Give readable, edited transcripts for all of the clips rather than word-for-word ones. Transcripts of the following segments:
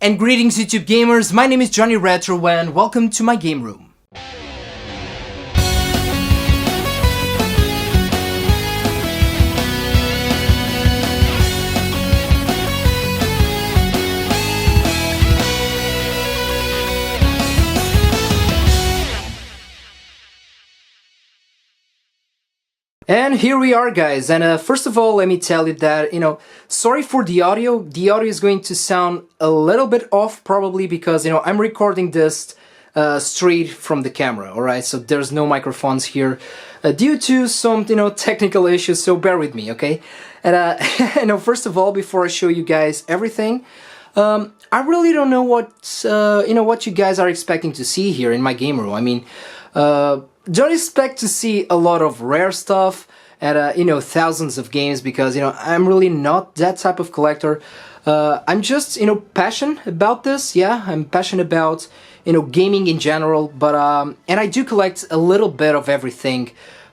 And greetings YouTube gamers, my name is Johnny Retro and welcome to my game room. And here we are, guys, and first of all, let me tell you that, sorry for the audio. The audio is going to sound a little bit off, probably because, I'm recording this straight from the camera, alright? So there's no microphones here due to some, technical issues, so bear with me, okay? And, first of all, before I show you guys everything, I really don't know what you guys are expecting to see here in my game room. I mean, don't expect to see a lot of rare stuff and thousands of games because I'm really not that type of collector. I'm just passionate about this. Yeah, I'm passionate about gaming in general, but and I do collect a little bit of everything.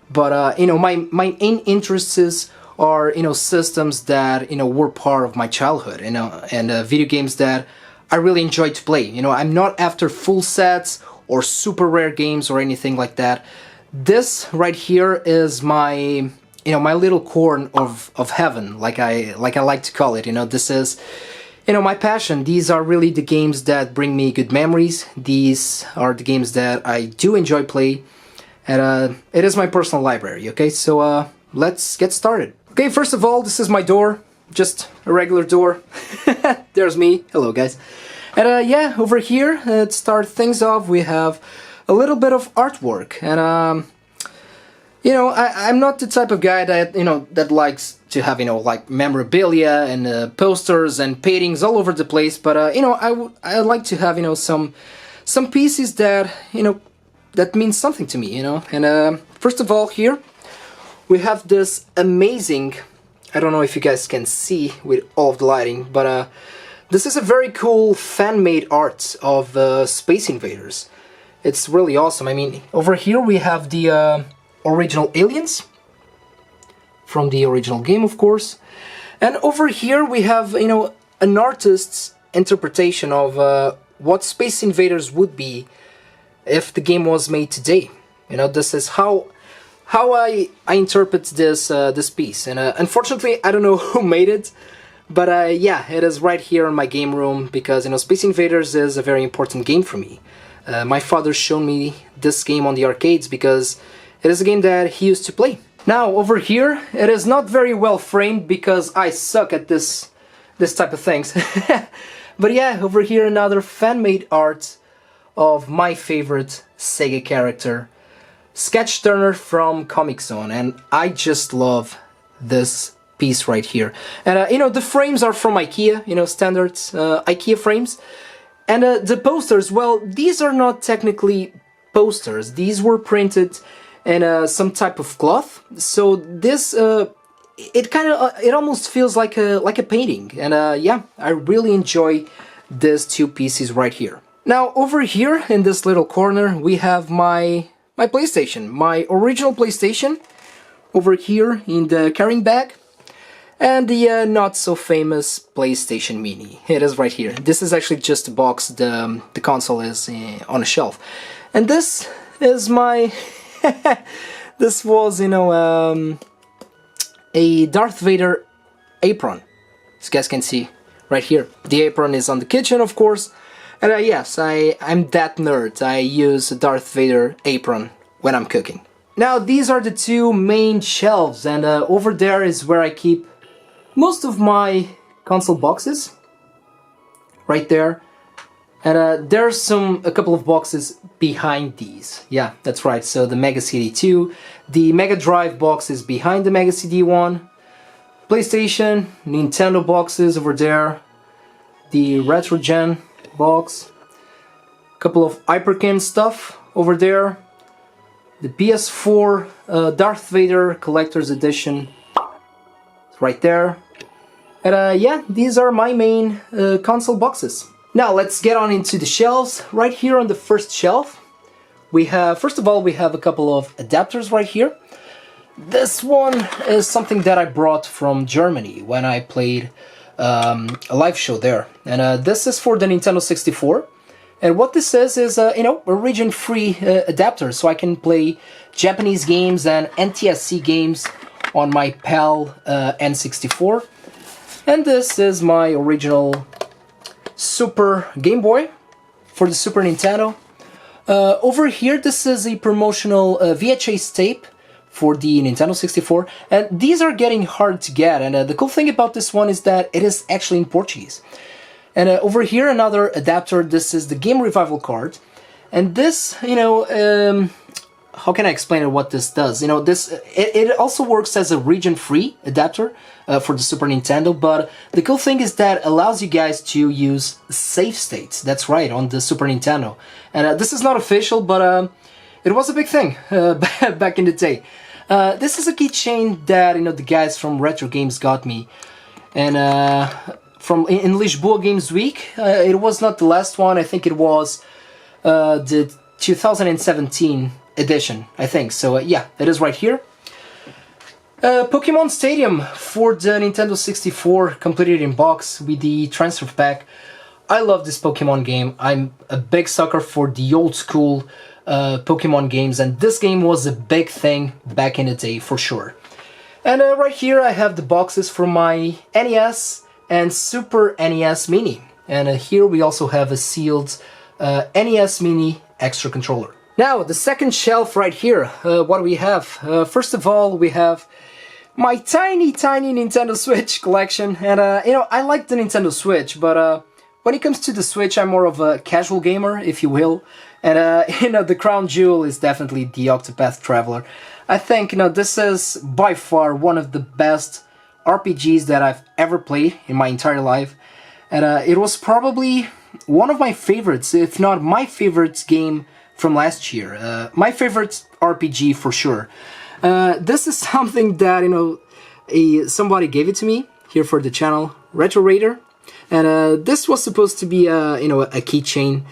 But my main interests are systems that were part of my childhood, and video games that I really enjoy to play. I'm not after full sets or super rare games or anything like that. This right here is my my little corner of heaven, like I like to call it. This is my passion. These are really the games that bring me good memories. These are the games that I do enjoy play, and it is my personal library. Okay, so let's get started. Okay, first of all, this is my door, just a regular door. There's me. Hello, guys. And yeah, over here, to start things off, we have a little bit of artwork. And, I'm not the type of guy that, that likes to have, like memorabilia and posters and paintings all over the place. But, I like to have, some pieces that, that mean something to me, And first of all, here, we have this amazing, I don't know if you guys can see with all of the lighting, but, this is a very cool fan-made art of Space Invaders. It's really awesome. I mean, over here we have the original aliens from the original game, of course. And over here we have, an artist's interpretation of what Space Invaders would be if the game was made today. This is how I interpret this piece. And unfortunately, I don't know who made it. But yeah, it is right here in my game room because, Space Invaders is a very important game for me. My father showed me this game on the arcades because it is a game that he used to play. Now, over here, it is not very well framed because I suck at this type of things. But yeah, over here another fan-made art of my favorite Sega character, Sketch Turner from Comic Zone, and I just love this piece right here. And the frames are from IKEA, standard IKEA frames. And the posters, well, these are not technically posters. These were printed in some type of cloth. So this it almost feels like a painting. And yeah, I really enjoy these two pieces right here. Now over here in this little corner we have my PlayStation, my original PlayStation, over here in the carrying bag. And the not-so-famous PlayStation Mini. It is right here. This is actually just a box. The console is on a shelf. And this is my... this was, a Darth Vader apron. As you guys can see, right here. The apron is on the kitchen, of course. And yes, I'm that nerd. I use a Darth Vader apron when I'm cooking. Now, these are the two main shelves. And over there is where I keep most of my console boxes, right there, and there's a couple of boxes behind these. Yeah, that's right. So the Mega CD 2, the Mega Drive box is behind the Mega CD 1, PlayStation, Nintendo boxes over there, the Retro Gen box, a couple of Hyperkin stuff over there, the PS4 Darth Vader Collector's Edition. Right there. And yeah, these are my main console boxes. Now let's get on into the shelves. Right here on the first shelf we have, first of all, we have a couple of adapters right here. This one is something that I brought from Germany when I played a live show there. And this is for the Nintendo 64. And what this is you know, a region-free adapter, so I can play Japanese games and NTSC games on my PAL N64. And this is my original Super Game Boy for the Super Nintendo. Over here, this is a promotional VHS tape for the Nintendo 64, and these are getting hard to get, and the cool thing about this one is that it is actually in Portuguese. And over here, another adapter. This is the Game Revival card, and this, you know, how can I explain what this does? You know, this it also works as a region-free adapter for the Super Nintendo, but the cool thing is that it allows you guys to use save states. That's right, on the Super Nintendo. And this is not official, but it was a big thing back in the day. This is a keychain that, you know, the guys from Retro Games got me, and from in Lisboa Games Week. It was not the last one. I think it was the 2017 edition, I think. So yeah, it is right here. Pokemon Stadium for the Nintendo 64, completed in box with the transfer pack. I love this Pokemon game. I'm a big sucker for the old school Pokemon games, and this game was a big thing back in the day for sure. And right here I have the boxes for my NES and Super NES Mini. And here we also have a sealed NES Mini extra controller. Now, the second shelf right here, what do we have? First of all, we have my tiny Nintendo Switch collection. And, you know, I like the Nintendo Switch, but when it comes to the Switch, I'm more of a casual gamer, if you will. And, you know, the crown jewel is definitely the Octopath Traveler. I think, you know, this is by far one of the best RPGs that I've ever played in my entire life. And it was probably one of my favorites, if not my favorite game from last year. My favorite RPG for sure. This is something that, you know, somebody gave it to me here for the channel, Retro Raider. And this was supposed to be, you know, a keychain,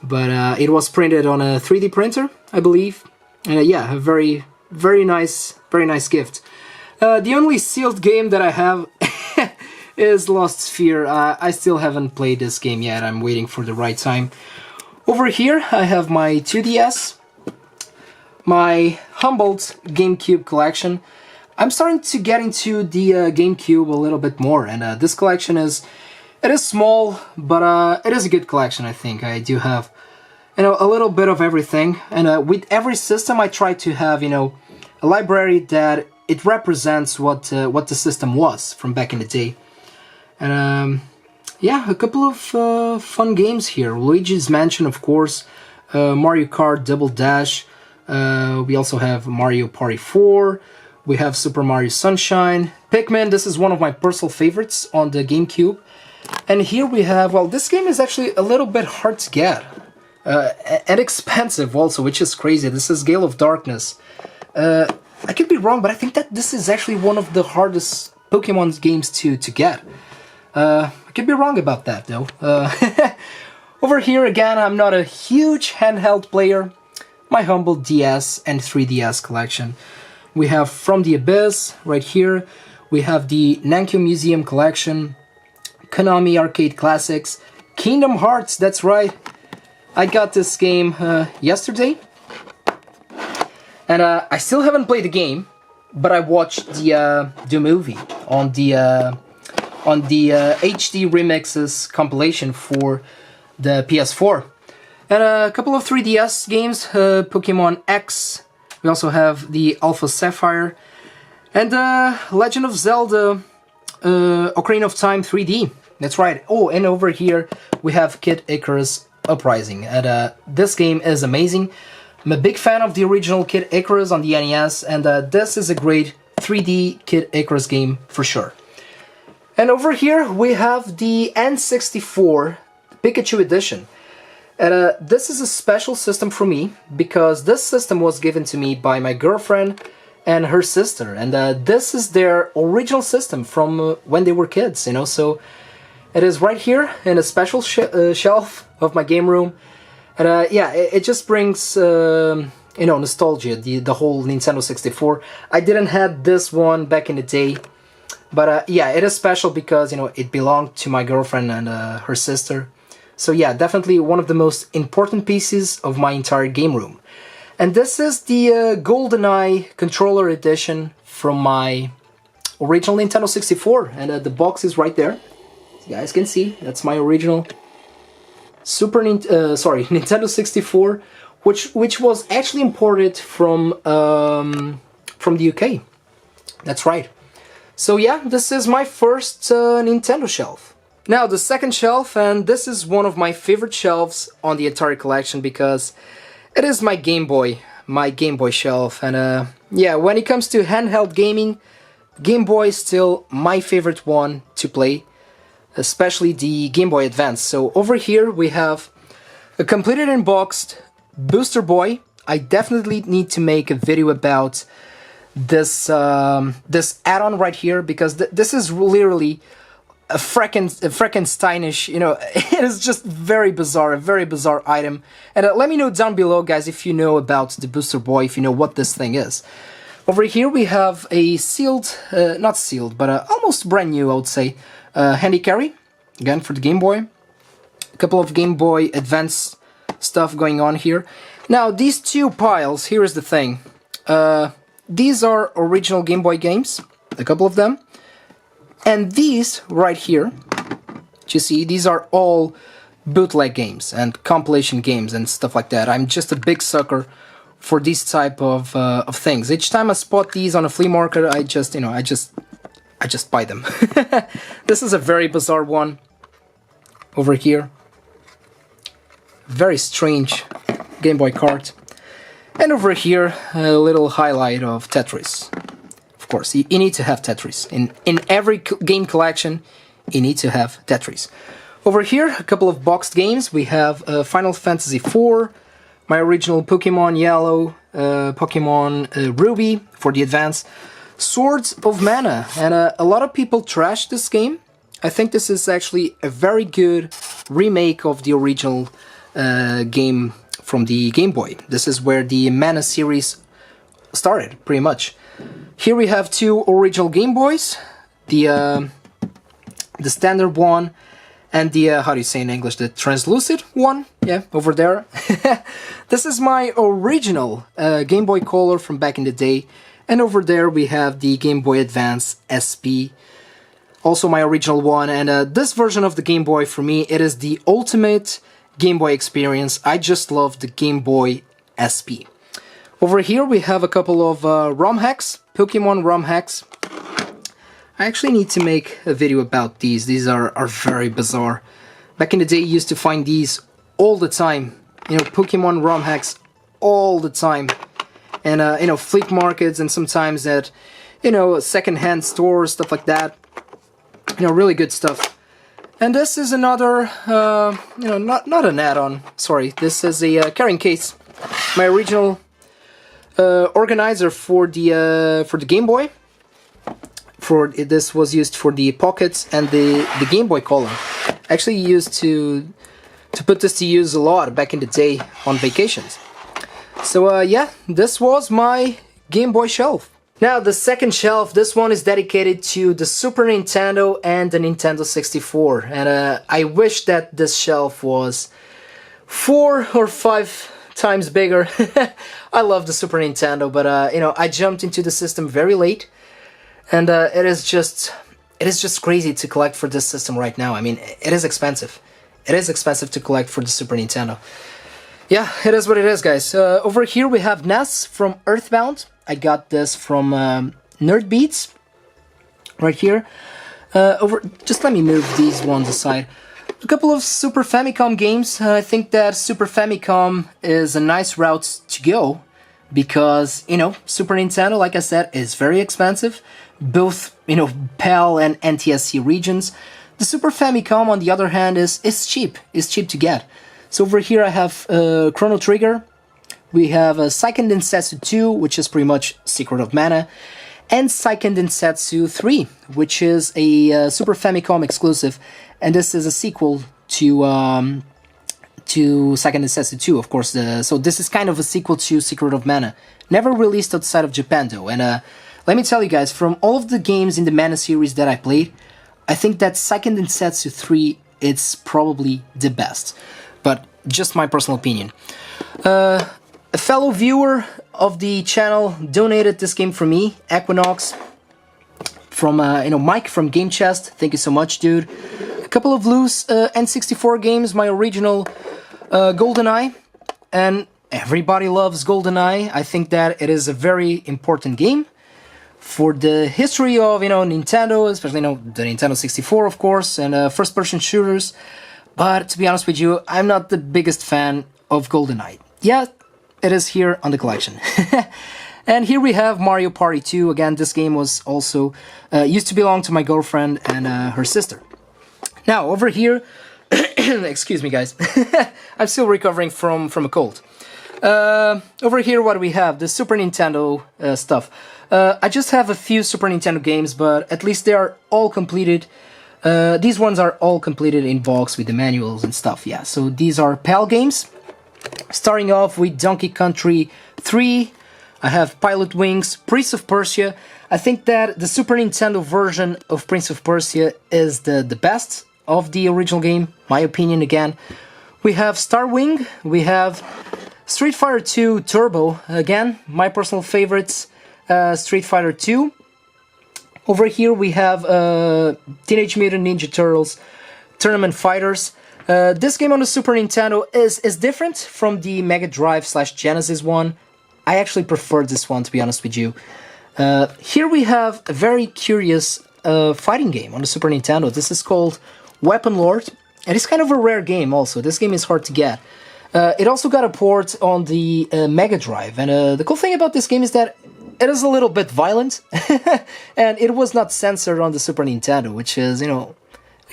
but it was printed on a 3D printer, I believe. And yeah, a very nice gift. The only sealed game that I have is Lost Sphere. I still haven't played this game yet. I'm waiting for the right time. Over here, I have my 2DS, my humbled GameCube collection. I'm starting to get into the GameCube a little bit more, and this collection is small, but it is a good collection. I think I do have, you know, a little bit of everything, and with every system, I try to have, you know, a library that it represents what the system was from back in the day. And yeah, a couple of fun games here. Luigi's Mansion, of course, Mario Kart Double Dash. We also have Mario Party 4. We have Super Mario Sunshine. Pikmin, this is one of my personal favorites on the GameCube. And here we have, well, this game is actually a little bit hard to get. And expensive also, which is crazy. This is Gale of Darkness. I could be wrong, but I think that this is actually one of the hardest Pokemon games to get. I could be wrong about that, though. Over here, again, I'm not a huge handheld player. My humble DS and 3DS collection. We have From the Abyss, right here. We have the Nankyo Museum collection. Konami Arcade Classics. Kingdom Hearts, that's right. I got this game yesterday. And I still haven't played the game, but I watched the movie on the HD remixes compilation for the PS4. And a couple of 3DS games, Pokemon X. We also have the Alpha Sapphire. And Legend of Zelda Ocarina of Time 3D. That's right. Oh, and over here we have Kid Icarus Uprising. And this game is amazing. I'm a big fan of the original Kid Icarus on the NES, and this is a great 3D Kid Icarus game for sure. And over here we have the N64 Pikachu Edition. And this is a special system for me, because this system was given to me by my girlfriend and her sister. And this is their original system from when they were kids, you know, so it is right here in a special shelf of my game room. And yeah, it just brings, you know, nostalgia, the whole Nintendo 64. I didn't have this one back in the day. But yeah, it is special because, you know, it belonged to my girlfriend and her sister. So yeah, definitely one of the most important pieces of my entire game room. And this is the GoldenEye controller edition from my original Nintendo 64. And the box is right there. As you guys can see, that's my original Nintendo 64, which was actually imported from the UK. That's right. So yeah, this is my first Nintendo shelf. Now the second shelf, and this is one of my favorite shelves on the Atari collection because it is my Game Boy shelf. And yeah, when it comes to handheld gaming, Game Boy is still my favorite one to play, especially the Game Boy Advance. So over here we have a completed unboxed Booster Boy. I definitely need to make a video about this this add-on right here because this is literally a Frankensteinish, you know, it is just very bizarre, a very bizarre item. And let me know down below, guys, if you know about the Booster Boy, if you know what this thing is. Over here we have a sealed, not sealed, but almost brand new, I would say, handy carry, again for the Game Boy. A couple of Game Boy Advance stuff going on here. Now these two piles, here is the thing. These are original Game Boy games, a couple of them. And these right here, you see, these are all bootleg games and compilation games and stuff like that. I'm just a big sucker for these type of things. Each time I spot these on a flea market, I just buy them. This is a very bizarre one over here. Very strange Game Boy card. And over here, a little highlight of Tetris. Of course, you need to have Tetris. In every game collection, you need to have Tetris. Over here, a couple of boxed games. We have Final Fantasy IV, my original Pokemon Yellow, Pokemon Ruby for the Advance, Swords of Mana. And a lot of people trash this game. I think this is actually a very good remake of the original game from the Game Boy. This is where the Mana series started, pretty much. Here we have two original Game Boys, the standard one and the, how do you say in English, the translucid one, yeah, over there. This is my original Game Boy Color from back in the day, and over there we have the Game Boy Advance SP, also my original one. And this version of the Game Boy, for me, it is the ultimate Game Boy experience. I just love the Game Boy SP. Over here we have a couple of ROM hacks, Pokemon ROM hacks. I actually need to make a video about these. These are very bizarre. Back in the day you used to find these all the time. You know, Pokemon ROM hacks all the time. And you know, flea markets and sometimes at, you know, second-hand stores, stuff like that. You know, really good stuff. And this is another, you know, not an add-on, sorry. This is a carrying case. My original organizer for the Game Boy. This was used for the pockets and the Game Boy Color. Actually used to put this to use a lot back in the day on vacations. So yeah, this was my Game Boy shelf. Now the second shelf, this one is dedicated to the Super Nintendo and the Nintendo 64. And I wish that this shelf was 4 or 5 times bigger. I love the Super Nintendo, but you know, I jumped into the system very late. And it is just crazy to collect for this system right now. I mean, it is expensive. It is expensive to collect for the Super Nintendo. Yeah, it is what it is, guys. Over here we have Ness from Earthbound. I got this from Nerd Beats, right here. Just let me move these ones aside. A couple of Super Famicom games. I think that Super Famicom is a nice route to go because, you know, Super Nintendo, like I said, is very expensive. Both, you know, PAL and NTSC regions. The Super Famicom, on the other hand, is cheap. It's cheap to get. So over here I have Chrono Trigger. We have Seiken Densetsu 2, which is pretty much Secret of Mana, and Seiken Densetsu 3, which is a Super Famicom exclusive, and this is a sequel to Seiken Densetsu 2, of course. So this is kind of a sequel to Secret of Mana. Never released outside of Japan, though, and like let me tell you guys, from all of the games in the Mana series that I played, I think that Seiken Densetsu 3 it's probably the best. But just my personal opinion. A fellow viewer of the channel donated this game for me, Equinox, from Mike from Game Chest. Thank you so much, dude. A couple of loose N64 games, my original GoldenEye, and everybody loves GoldenEye. I think that it is a very important game for the history of Nintendo, especially the Nintendo 64, of course, and first-person shooters. But to be honest with you, I'm not the biggest fan of GoldenEye. Yeah, it is here on the collection. And here we have Mario Party 2. Again, this game was also used to belong to my girlfriend and her sister. Now, over here, excuse me guys, I'm still recovering from a cold. Over here, what do we have? The Super Nintendo stuff. I just have a few Super Nintendo games, but at least they are all completed. These ones are all completed in box with the manuals and stuff, yeah. So these are PAL games. Starting off with Donkey Country 3, I have Pilot Wings, Prince of Persia. I think that the Super Nintendo version of Prince of Persia is the best of the original game, my opinion again. We have Star Wing, we have Street Fighter 2 Turbo, again, my personal favorites, Street Fighter 2. Over here we have Teenage Mutant Ninja Turtles Tournament Fighters. This game on the Super Nintendo is different from the Mega Drive / Genesis one. I actually prefer this one, to be honest with you. Here we have a very curious fighting game on the Super Nintendo. This is called Weapon Lord, and it's kind of a rare game also. This game is hard to get. It also got a port on the Mega Drive, and the cool thing about this game is that it is a little bit violent, and it was not censored on the Super Nintendo, which is, a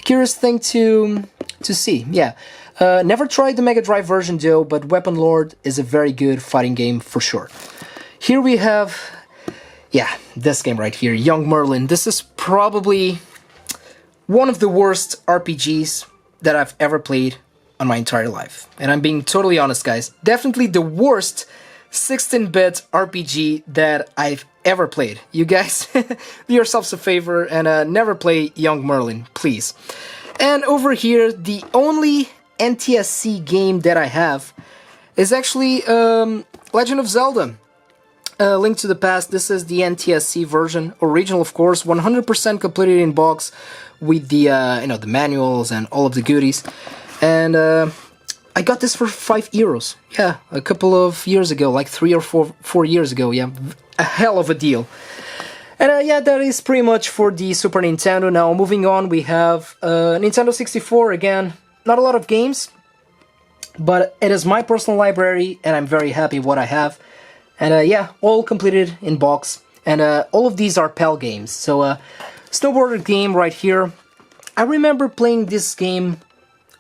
curious thing to see. Yeah, never tried the Mega Drive version though, but Weapon Lord is a very good fighting game for sure. Here we have, yeah, this game right here, Young Merlin. This is probably one of the worst RPGs that I've ever played on my entire life. And I'm being totally honest, guys. Definitely the worst 16-bit RPG that I've ever played. You guys, do yourselves a favor and never play Young Merlin, please. And over here, the only NTSC game that I have is actually Legend of Zelda. Link to the Past. This is the NTSC version, original of course, 100% completed in box with the the manuals and all of the goodies. And I got this for €5. Yeah, a couple of years ago, like 3 or 4 years ago. Yeah, a hell of a deal. And yeah, that is pretty much for the Super Nintendo. Now, moving on, we have Nintendo 64 again. Not a lot of games, but it is my personal library, and I'm very happy what I have. And yeah, all completed in box. And all of these are PAL games. So, snowboarder game right here. I remember playing this game.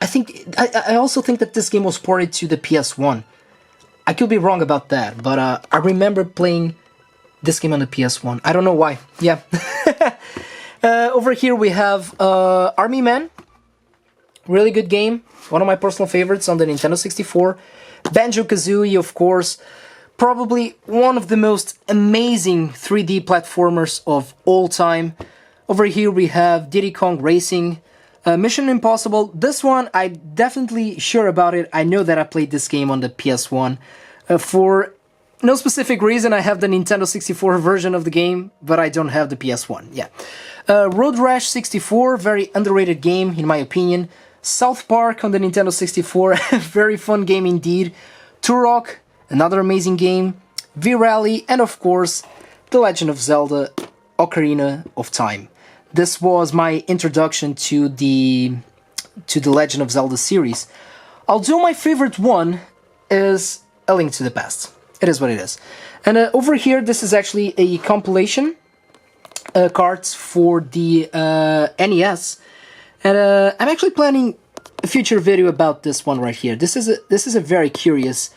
I also think that this game was ported to the PS1. I could be wrong about that, but I remember playing this game on the PS1. I don't know why. Yeah. Over here we have Army Man. Really good game. One of my personal favorites on the Nintendo 64. Banjo-Kazooie, of course. Probably one of the most amazing 3D platformers of all time. Over here we have Diddy Kong Racing. Mission Impossible. This one, I'm definitely sure about it. I know that I played this game on the PS1. For no specific reason, I have the Nintendo 64 version of the game, but I don't have the PS1. Yeah. Road Rash 64, very underrated game in my opinion. South Park on the Nintendo 64, very fun game indeed. Turok, another amazing game. V-Rally, and of course, The Legend of Zelda: Ocarina of Time. This was my introduction to the Legend of Zelda series. Although my favorite one is A Link to the Past. It is what it is. And over here, this is actually a compilation cards for the NES. And I'm actually planning a future video about this one right here. This is a very curious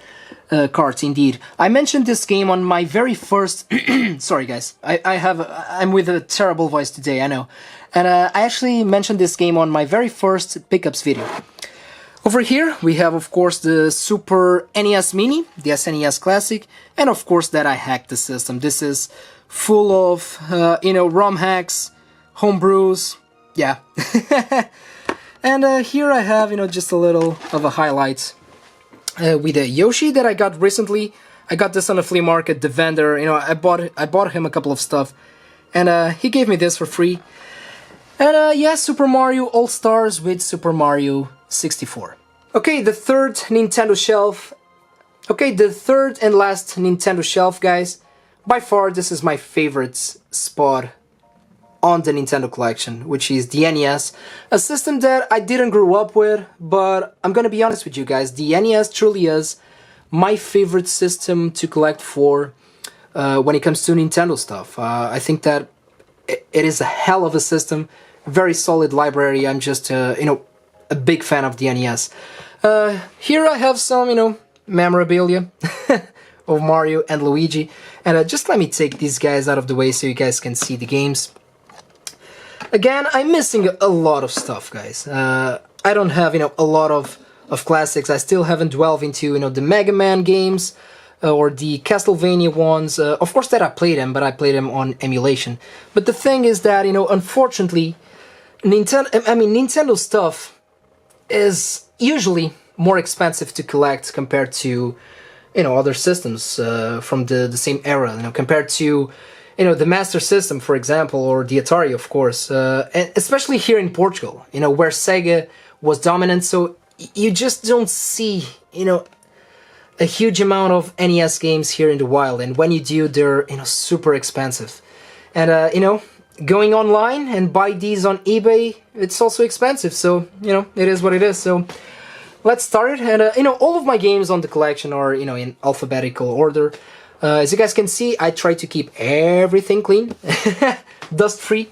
cards indeed. I mentioned this game on my very first sorry guys, I'm with a terrible voice today, I know. And I actually mentioned this game on my very first pickups video. Over here we have, of course, the Super NES Mini, the SNES Classic, and of course that I hacked the system. This is full of, ROM hacks, homebrews, yeah. And here I have, just a little of a highlight with a Yoshi that I got recently. I got this on a flea market. The vendor, I bought him a couple of stuff, and he gave me this for free. And yeah, Super Mario All-Stars with Super Mario 64. Okay, the third Nintendo shelf. Okay, the third and last Nintendo shelf, guys. By far, this is my favorite spot on the Nintendo collection, which is the NES, a system that I didn't grow up with, but I'm gonna be honest with you guys, the NES truly is my favorite system to collect for when it comes to Nintendo stuff. I think that it is a hell of a system, very solid library. I'm just, a big fan of the NES. Here I have some, memorabilia of Mario and Luigi, and just let me take these guys out of the way so you guys can see the games. Again, I'm missing a lot of stuff, guys. I don't have, a lot of classics. I still haven't dwelled into, the Mega Man games or the Castlevania ones. Of course that I played them, but I played them on emulation. But the thing is that, unfortunately, Nintendo stuff is usually more expensive to collect compared to, other systems from the same era, compared to the Master System, for example, or the Atari, of course, and especially here in Portugal, where Sega was dominant, so you just don't see, a huge amount of NES games here in the wild, and when you do, they're, super expensive. And, going online and buy these on eBay, it's also expensive, so, it is what it is, so let's start it. And, all of my games on the collection are, in alphabetical order. As you guys can see, I try to keep everything clean, dust-free.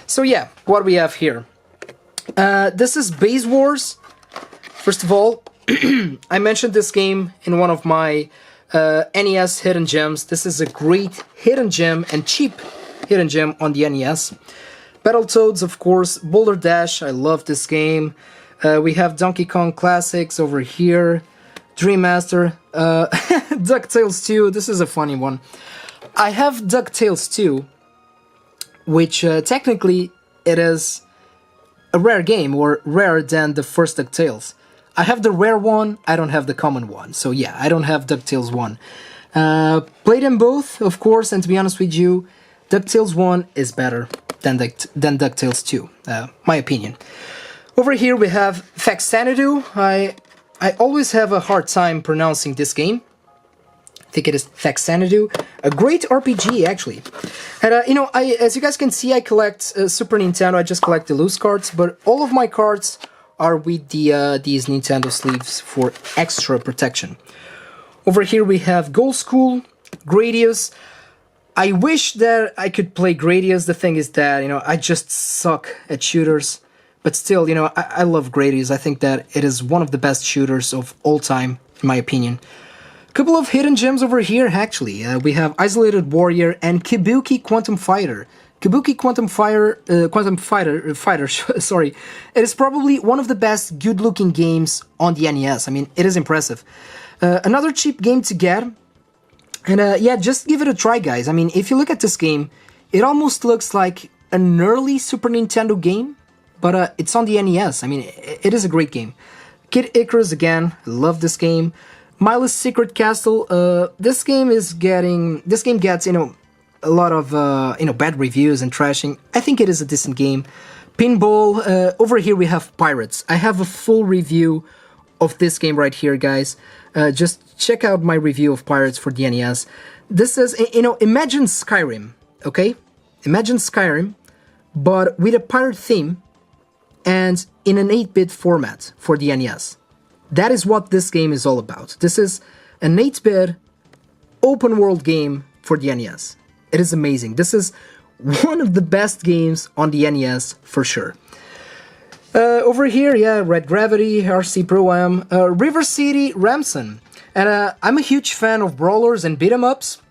So yeah, what we have here. This is Base Wars. First of all, I mentioned this game in one of my NES hidden gems. This is a great hidden gem and cheap hidden gem on the NES. Battletoads, of course, Boulder Dash, I love this game. We have Donkey Kong Classics over here. Dream Master, DuckTales 2, this is a funny one. I have DuckTales 2, which technically it is a rare game, or rarer than the first DuckTales. I have the rare one, I don't have the common one, so yeah, I don't have DuckTales 1. Played them both, of course, and to be honest with you, DuckTales 1 is better than DuckTales 2, my opinion. Over here we have Faxanadu. I always have a hard time pronouncing this game. I think it is Faxanadu. A great RPG, actually. And, as you guys can see, I collect Super Nintendo. I just collect the loose cards, but all of my cards are with these Nintendo sleeves for extra protection. Over here we have Gold School, Gradius. I wish that I could play Gradius. The thing is that, I just suck at shooters. But still, I love Gradius. I think that it is one of the best shooters of all time, in my opinion. A couple of hidden gems over here, actually. We have Isolated Warrior and Kabuki Quantum Fighter. Kabuki Quantum Fighter, sorry. It is probably one of the best good-looking games on the NES. I mean, it is impressive. Another cheap game to get. And yeah, just give it a try, guys. I mean, if you look at this game, it almost looks like an early Super Nintendo game. But it's on the NES. I mean, it is a great game. Kid Icarus again. I love this game. Milo's Secret Castle. This game gets a lot of bad reviews and trashing. I think it is a decent game. Pinball. Over here we have Pirates. I have a full review of this game right here, guys. Just check out my review of Pirates for the NES. This is imagine Skyrim. Okay, imagine Skyrim, but with a pirate theme. And in an 8-bit format for the NES. That is what this game is all about. This is an 8-bit open world game for the NES. It is amazing. This is one of the best games on the NES for sure. Over here, yeah, Red Gravity, RC Pro-Am, River City Ramson. And I'm a huge fan of brawlers and beat-em-ups.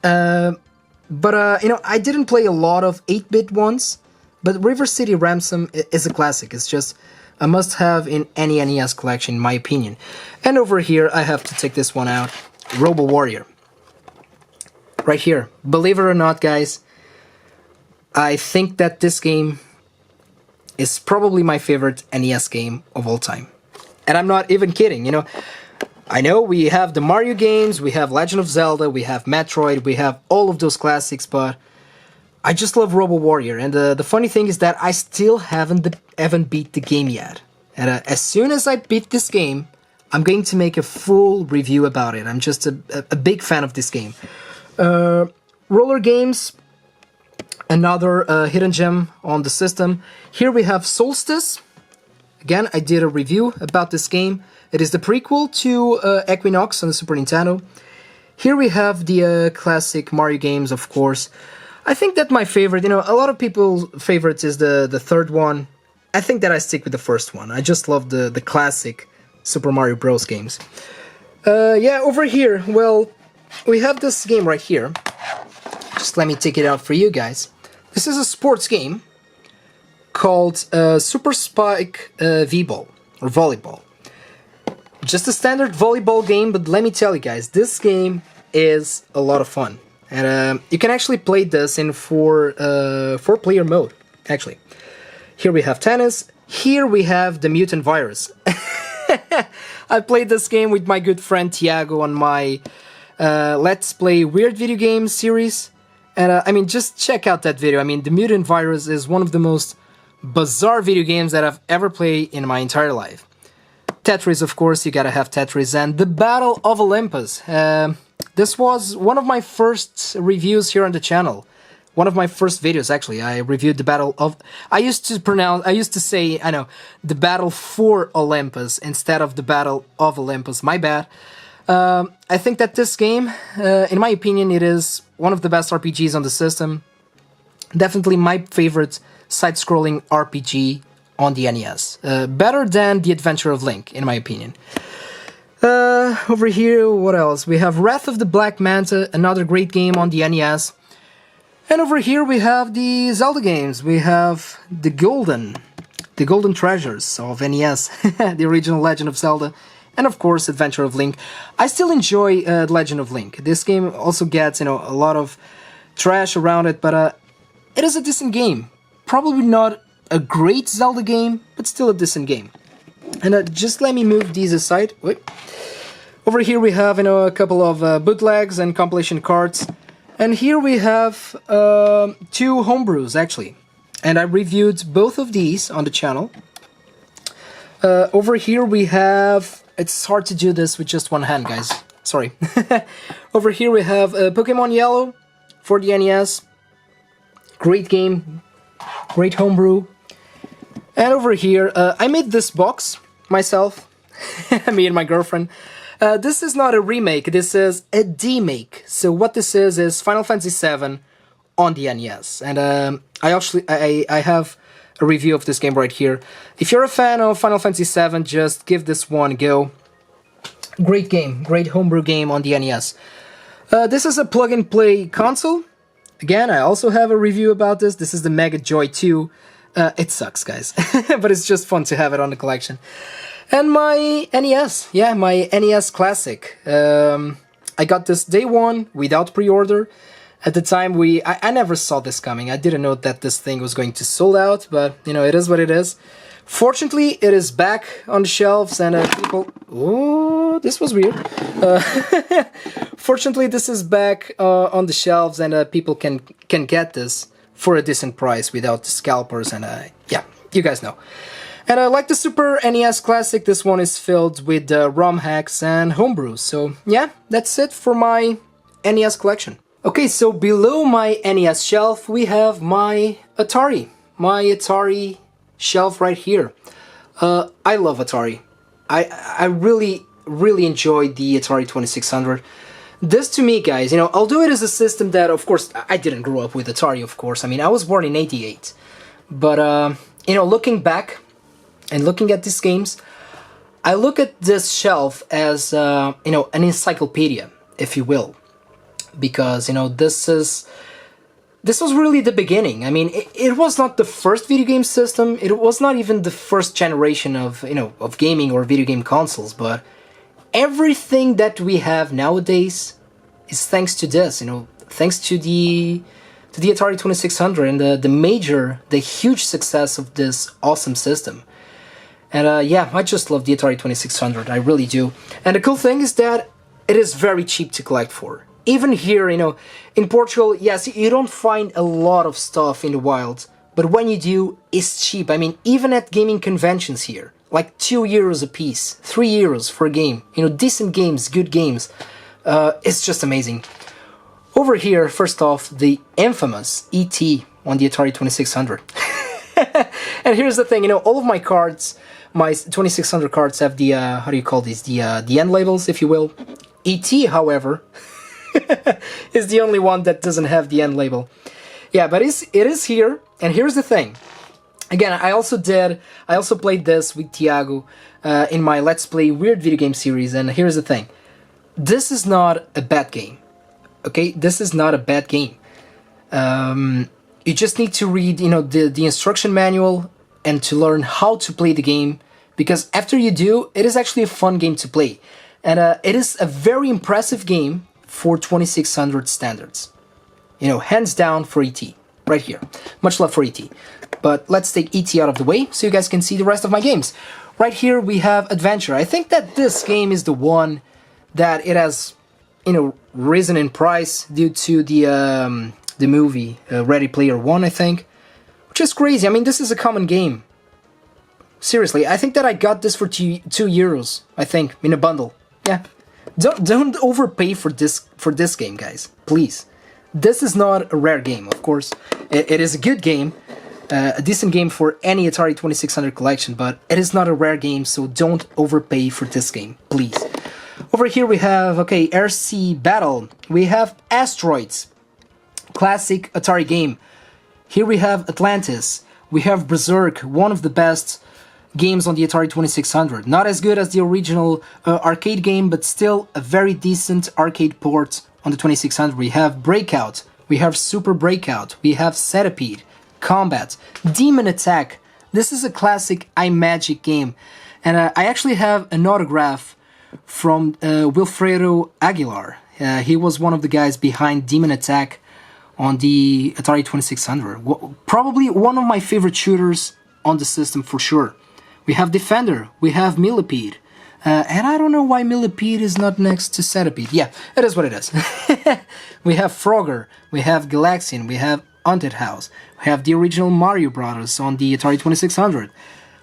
But I didn't play a lot of 8-bit ones. But River City Ransom is a classic. It's just a must-have in any NES collection, in my opinion. And over here, I have to take this one out, Robo Warrior. Right here. Believe it or not, guys, I think that this game is probably my favorite NES game of all time. And I'm not even kidding, you know. I know we have the Mario games, we have Legend of Zelda, we have Metroid, we have all of those classics, but I just love Robo Warrior. And the funny thing is that I still haven't beat the game yet. And as soon as I beat this game, I'm going to make a full review about it. I'm just a big fan of this game. Roller games, another hidden gem on the system. Here we have Solstice. Again, I did a review about this game. It is the prequel to Equinox on the Super Nintendo. Here we have the classic Mario games, of course. I think that my favorite, you know, a lot of people's favorites is the third one. I think that I stick with the first one. I just love the classic Super Mario Bros. Games. Yeah, over here, well, we have this game right here. Just let me take it out for you guys. This is a sports game called Super Spike V-Ball, or Volleyball. Just a standard volleyball game, but let me tell you guys, this game is a lot of fun. And you can actually play this in four-player mode, actually. Here we have tennis. Here we have the mutant virus. I played this game with my good friend Tiago on my Let's Play Weird Video Games series. And I mean, just check out that video. I mean, the mutant virus is one of the most bizarre video games that I've ever played in my entire life. Tetris, of course, you gotta have Tetris, and the Battle of Olympus. This was one of my first reviews here on the channel. One of my first videos, actually. I reviewed the Battle of... I used to say, I know, the Battle for Olympus instead of the Battle of Olympus. My bad. I think that this game, in my opinion, it is one of the best RPGs on the system. Definitely my favorite side-scrolling RPG on the NES. Better than The Adventure of Link, in my opinion. Over here, what else? We have Wrath of the Black Manta, another great game on the NES. And over here we have the Zelda games. We have the Golden Treasures of NES, the original Legend of Zelda, and of course Adventure of Link. I still enjoy Legend of Link. This game also gets, you know, a lot of trash around it, but it is a decent game. Probably not a great Zelda game, but still a decent game. And just let me move these aside. Wait. Over here we have, you know, a couple of bootlegs and compilation cards. And here we have 2 homebrews, actually. And I reviewed both of these on the channel. Over here we have... It's hard to do this with just one hand, guys. Sorry. Over here we have Pokemon Yellow for the NES. Great game. Great homebrew. And over here, I made this box myself. Me and my girlfriend. This is not a remake, this is a demake. So what this is Final Fantasy VII on the NES. And I have a review of this game right here. If you're a fan of Final Fantasy VII, just give this one a go. Great game, great homebrew game on the NES. This is a plug-and-play console. Again, I also have a review about this. This is the Mega Joy 2. It sucks, guys, but it's just fun to have it on the collection. And my NES, yeah, my NES Classic. I got this day one without pre-order. At the time, I never saw this coming. I didn't know that this thing was going to sold out, but, you know, it is what it is. Fortunately, it is back on the shelves, and people... Oh, this was weird. Fortunately, this is back on the shelves, and people can get this for a decent price without the scalpers, and yeah, you guys know. And like the Super NES Classic, this one is filled with ROM hacks and homebrews. So yeah, that's it for my NES collection. Okay, so below my NES shelf, we have my Atari. My Atari shelf right here. I love Atari. I really enjoyed the Atari 2600. This to me, guys, you know, although it is a system that, of course, I didn't grow up with Atari, of course. I mean, I was born in '88. But, you know, looking back and looking at these games, I look at this shelf as, you know, an encyclopedia, if you will. Because, you know, this is this was really the beginning. I mean, it was not the first video game system. It was not even the first generation of, of gaming or video game consoles, but everything that we have nowadays is thanks to this, thanks to the Atari 2600 and the huge success of this awesome system. And yeah, I just love the Atari 2600, I really do. And the cool thing is that it is very cheap to collect for. Even here, in Portugal, yes, you don't find a lot of stuff in the wild, but when you do, it's cheap. I mean, even at gaming conventions here, like €2 a piece, €3 for a game, decent games, good games. It's just amazing. Over here, first off, the infamous E.T. on the Atari 2600. And here's the thing, all of my cards, my 2600 cards have the, how do you call these, the end labels, if you will. E.T., however, is the only one that doesn't have the end label. Yeah, but it is here, and here's the thing. Again, I also played this with Thiago in my Let's Play Weird Video Game series, and here's the thing. This is not a bad game, okay? This is not a bad game. You just need to read, the instruction manual and to learn how to play the game, because after you do, it is actually a fun game to play. And it is a very impressive game for 2600 standards. Hands down for E.T. right here. Much love for E.T. But let's take E.T. out of the way so you guys can see the rest of my games. Right here we have Adventure. I think that this game is the one that it has, risen in price due to the movie Ready Player One, I think. Which is crazy. I mean, this is a common game. Seriously, I think that I got this for €2, I think, in a bundle. Yeah. Don't overpay for this game, guys. Please. This is not a rare game, of course. It is a good game. A decent game for any Atari 2600 collection, but it is not a rare game, so don't overpay for this game, please. Over here we have, Air-Sea Battle. We have Asteroids. Classic Atari game. Here we have Atlantis. We have Berserk, one of the best games on the Atari 2600. Not as good as the original arcade game, but still a very decent arcade port on the 2600. We have Breakout, we have Super Breakout, we have Centipede, Combat, Demon Attack. This is a classic iMagic game. And I actually have an autograph from Wilfredo Aguilar. He was one of the guys behind Demon Attack on the Atari 2600. Probably one of my favorite shooters on the system for sure. We have Defender, we have Millipede, and I don't know why Millipede is not next to Centipede. Yeah, it is what it is. We have Frogger, we have Galaxian, we have Haunted House, we have the original Mario Brothers on the Atari 2600.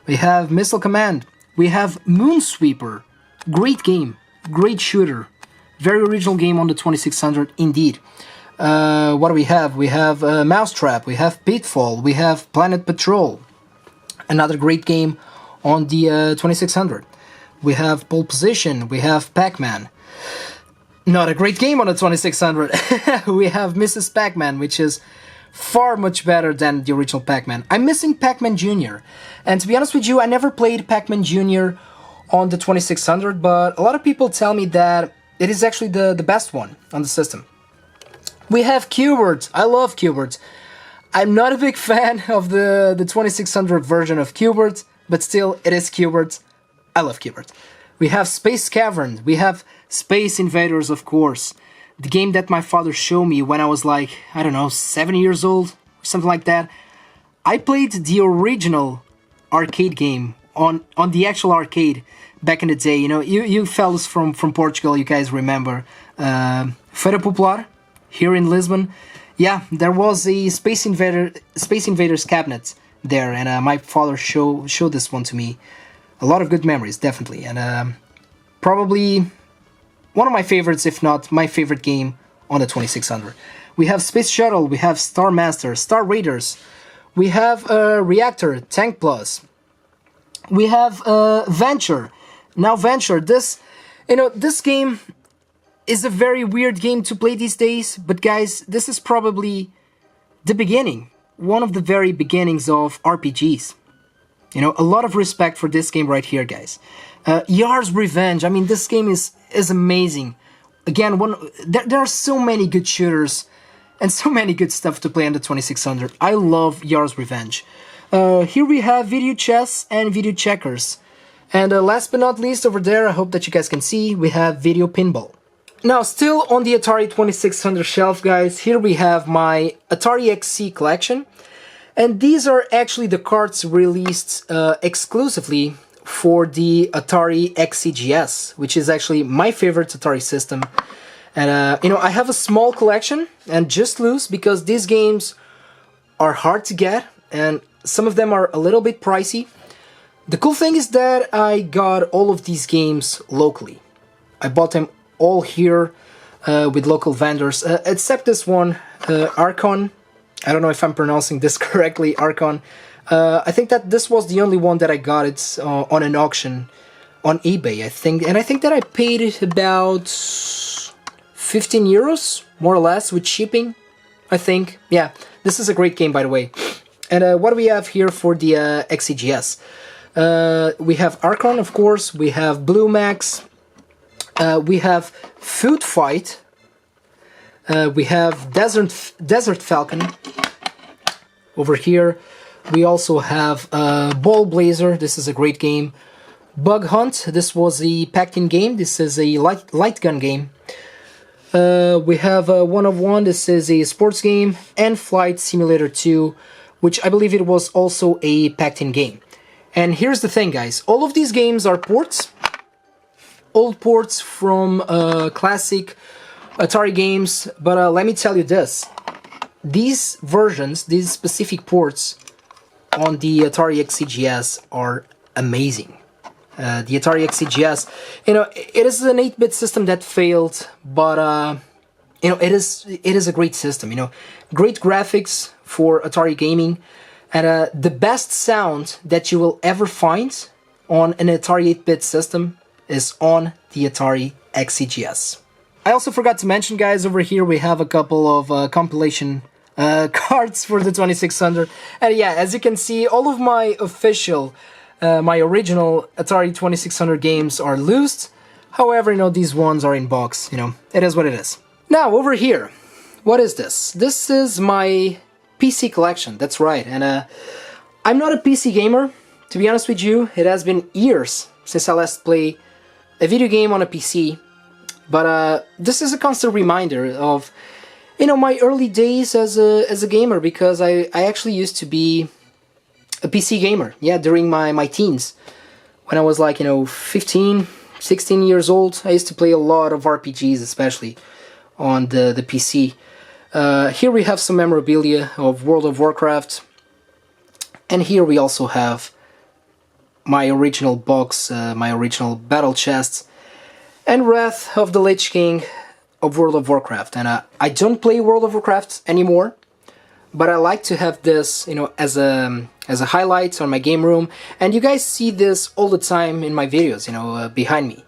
We have Missile Command, we have Moonsweeper, great game, great shooter, very original game on the 2600 indeed. What do we have? We have Mousetrap, we have Pitfall, we have Planet Patrol, another great game on the 2600. We have Pole Position, we have Pac-Man. Not a great game on the 2600. We have Mrs. Pac-Man, which is far much better than the original Pac-Man. I'm missing Pac-Man Jr. And to be honest with you, I never played Pac-Man Jr. on the 2600, but a lot of people tell me that it is actually the best one on the system. We have Q*bert. I love Q*bert. I'm not a big fan of the 2600 version of Q*bert, but still, it is Q*bert. I love Q*bert. We have Space Cavern. We have Space Invaders, of course. The game that my father showed me when I was like, I don't know, 7 years old, or something like that. I played the original arcade game on the actual arcade back in the day. You fellas from Portugal, you guys remember. Feira Popular, here in Lisbon. Yeah, there was a Space Invaders cabinet there, and my father showed this one to me. A lot of good memories, definitely, and probably one of my favorites, if not my favorite game on the 2600. We have Space Shuttle, we have Star Master, Star Raiders, we have Reactor, Tank Plus, we have Venture. Now Venture, this game is a very weird game to play these days, but guys, this is probably the beginning, one of the very beginnings of RPGs. A lot of respect for this game right here, guys. Yar's Revenge, I mean, this game is amazing. Again, there are so many good shooters and so many good stuff to play on the 2600. I love Yar's Revenge. Here we have video chess and video checkers. And last but not least, over there, I hope that you guys can see, we have video pinball. Now, still on the Atari 2600 shelf, guys, here we have my Atari XE collection. And these are actually the cards released exclusively for the Atari XE, which is actually my favorite Atari system. And, you know, I have a small collection, and just loose, because these games are hard to get, and some of them are a little bit pricey. The cool thing is that I got all of these games locally. I bought them all here with local vendors, except this one, Archon. I don't know if I'm pronouncing this correctly, Archon. I think that this was the only one that I got. It's on an auction on eBay, I think. And I think that I paid it about 15 euros, more or less, with shipping, I think. Yeah, this is a great game, by the way. And what do we have here for the XEGS? We have Archon, of course. We have Blue Max. We have Food Fight. We have Desert Falcon. Over here, we also have Ball Blazer. This is a great game. Bug Hunt. This was a packed-in game. This is a light gun game. We have One of One. This is a sports game. And Flight Simulator 2, which I believe it was also a packed-in game. And here's the thing, guys. All of these games are ports. Old ports from classic Atari games. But let me tell you this. These versions, these specific ports on the Atari XEGS are amazing. The Atari XEGS, you know, it is an 8-bit system that failed, but you know, it is a great system. You know, great graphics for Atari gaming, and the best sound that you will ever find on an Atari 8-bit system is on the Atari XEGS. I also forgot to mention, guys, over here we have a couple of compilation cards for the 2600, and yeah, as you can see, all of my official, my original Atari 2600 games are loosed. However, you know, these ones are in box. You know, it is what it is. Now, over here, what is this? This is my PC collection, that's right, and I'm not a PC gamer, to be honest with you. It has been years since I last played a video game on a PC, but this is a constant reminder of, you know, my early days as a gamer, because I actually used to be a PC gamer, yeah, during my teens. When I was like, you know, 15, 16 years old, I used to play a lot of RPGs, especially on the PC. Here we have some memorabilia of World of Warcraft, and here we also have my original box, my original battle chests, and Wrath of the Lich King of World of Warcraft. And I don't play World of Warcraft anymore, but I like to have this, you know, as a highlight on my game room, and you guys see this all the time in my videos, you know, behind me,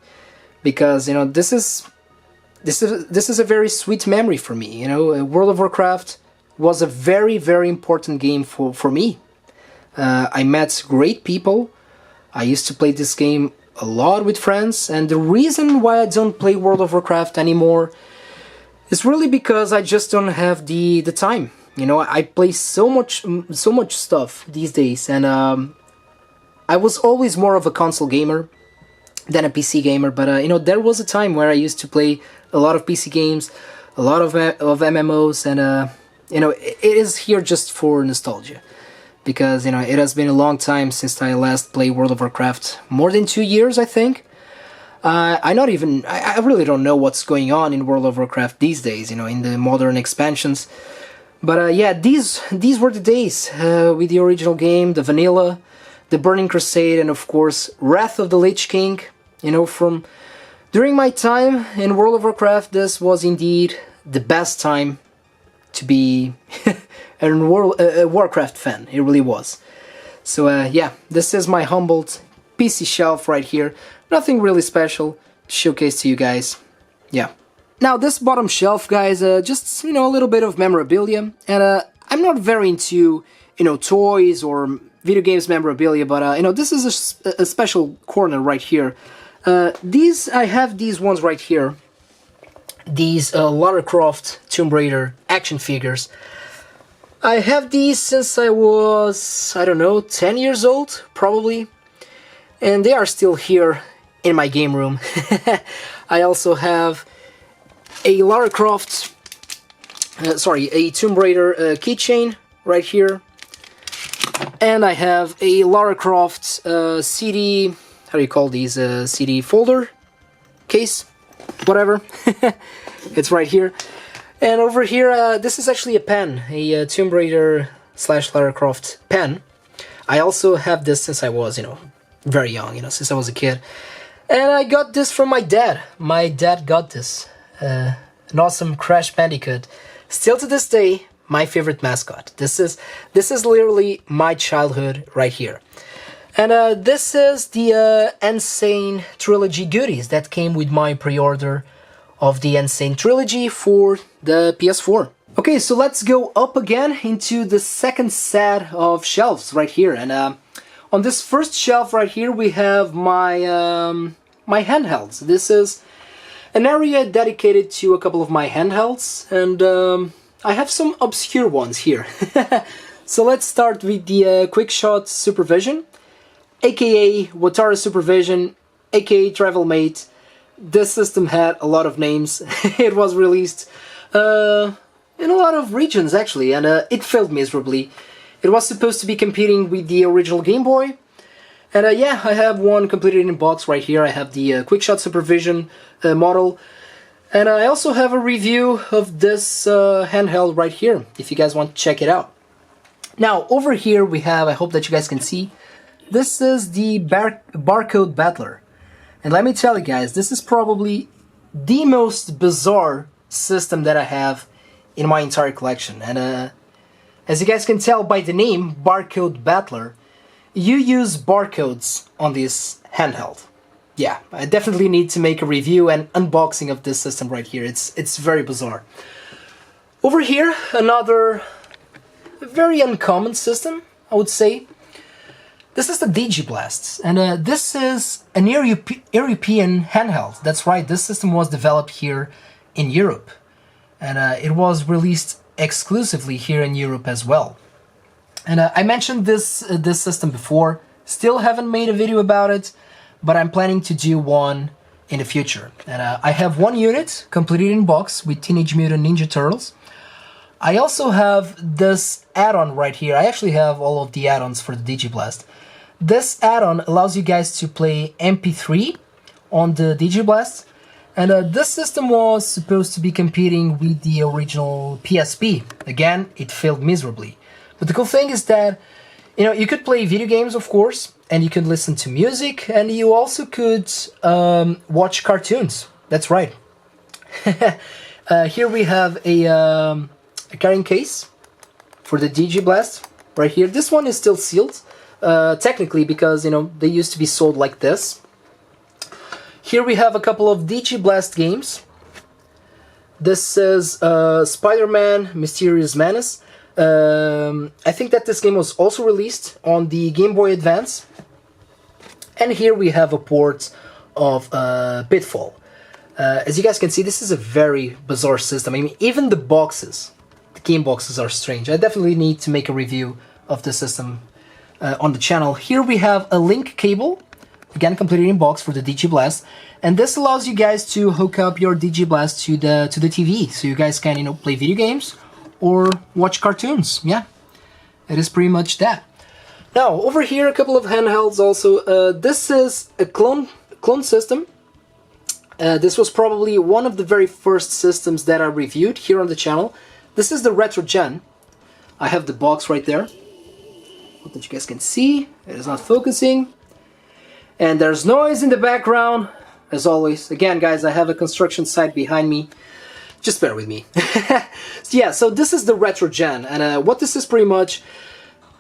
because, you know, this is a very sweet memory for me. You know, World of Warcraft was a very, very important game for me. I met great people. I used to play this game a lot with friends, and the reason why I don't play World of Warcraft anymore is really because I just don't have the time. You know, I play so much stuff these days, and I was always more of a console gamer than a PC gamer. But you know, there was a time where I used to play a lot of PC games, a lot of MMOs, and you know, it is here just for nostalgia, because, you know, it has been a long time since I last played World of Warcraft. More than 2 years, I think. I really don't know what's going on in World of Warcraft these days, you know, in the modern expansions. But yeah, these were the days with the original game, the vanilla, the Burning Crusade, and of course Wrath of the Lich King. You know, from during my time in World of Warcraft, this was indeed the best time to be a Warcraft fan. It really was. So yeah, this is my humbled PC shelf right here. Nothing really special to showcase to you guys. Yeah. Now this bottom shelf, guys, just, you know, a little bit of memorabilia, and I'm not very into, you know, toys or video games memorabilia, but you know, this is a special corner right here. I have these ones right here. these Lara Croft Tomb Raider action figures. I have these since I was, I don't know, 10 years old, probably. And they are still here in my game room. I also have a Lara Croft, a Tomb Raider keychain right here. And I have a Lara Croft CD, how do you call these, CD folder? Case? Whatever. It's right here. And over here, this is actually a pen, a Tomb Raider / Lara Croft pen. I also have this since I was, very young, since I was a kid. And I got this from my dad. My dad got this. An awesome Crash Bandicoot. Still to this day, my favorite mascot. This is literally my childhood right here. And this is the Insane Trilogy goodies that came with my pre-order of the Insane Trilogy for the PS4. Okay, so let's go up again into the second set of shelves right here. And on this first shelf right here, we have my my handhelds. This is an area dedicated to a couple of my handhelds, and I have some obscure ones here. So let's start with the Quickshot Supervision, aka Watara Supervision, aka Travelmate. This system had a lot of names. It was released in a lot of regions actually, and it failed miserably. It was supposed to be competing with the original Game Boy, and yeah, I have one completed in box right here. I have the Quickshot Supervision model, and I also have a review of this handheld right here, if you guys want to check it out. Now, over here we have, I hope that you guys can see, this is the Barcode Battler. And let me tell you guys, this is probably the most bizarre system that I have in my entire collection. And as you guys can tell by the name, Barcode Battler, you use barcodes on this handheld. Yeah, I definitely need to make a review and unboxing of this system right here. It's very bizarre. Over here, another very uncommon system, I would say. This is the Digiblast, and this is an European handheld. That's right, this system was developed here in Europe, and it was released exclusively here in Europe as well. And I mentioned this system before, still haven't made a video about it, but I'm planning to do one in the future. And I have one unit completed in box with Teenage Mutant Ninja Turtles. I also have this add-on right here. I actually have all of the add-ons for the Digiblast. This add-on allows you guys to play MP3 on the Digiblast, and this system was supposed to be competing with the original PSP. Again, it failed miserably. But the cool thing is that, you could play video games, of course, and you could listen to music, and you also could watch cartoons. That's right. Here we have a carrying case for the Digiblast right here. This one is still sealed. Technically, because they used to be sold like this. Here we have a couple of Digiblast games. This is Spider-Man Mysterious Menace. I think that this game was also released on the Game Boy Advance. And here we have a port of Pitfall. As you guys can see, this is a very bizarre system. I mean, even the boxes, the game boxes, are strange. I definitely need to make a review of the system on the channel. Here we have a link cable, again completed in box for the Digiblast, and this allows you guys to hook up your Digiblast to the TV, so you guys can play video games or watch cartoons. Yeah, it is pretty much that. Now over here, a couple of handhelds also. This is a clone system. This was probably one of the very first systems that I reviewed here on the channel. This is the Retro Gen. I have the box right there. Hope that you guys can see. It is not focusing. And there's noise in the background, as always. Again, guys, I have a construction site behind me. Just bear with me. So this is the Retro Gen, and what this is pretty much,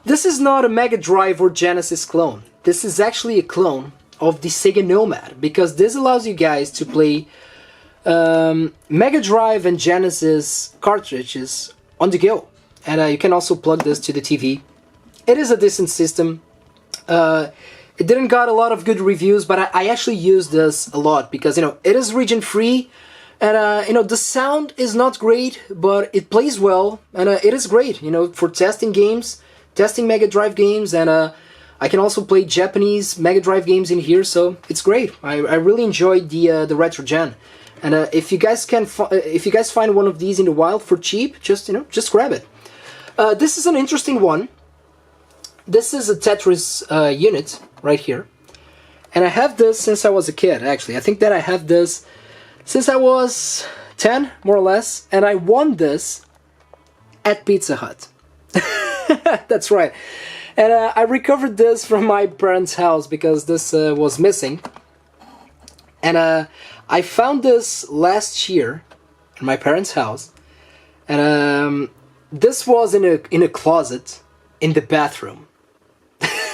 this is not a Mega Drive or Genesis clone. This is actually a clone of the Sega Nomad, because this allows you guys to play Mega Drive and Genesis cartridges on the go. And you can also plug this to the TV. It is a decent system. It didn't got a lot of good reviews, but I actually use this a lot because, it is region free, And the sound is not great, but it plays well, and it is great, for testing games, testing Mega Drive games, and I can also play Japanese Mega Drive games in here, so it's great. I really enjoyed the retro gen, and if you guys find one of these in the wild for cheap, just grab it. This is an interesting one. This is a Tetris unit right here, and I have this since I was a kid. Actually, I think that I have this since I was 10, more or less, and I won this at Pizza Hut. That's right. And I recovered this from my parents' house because this was missing. And I found this last year in my parents' house. And this was in a closet in the bathroom.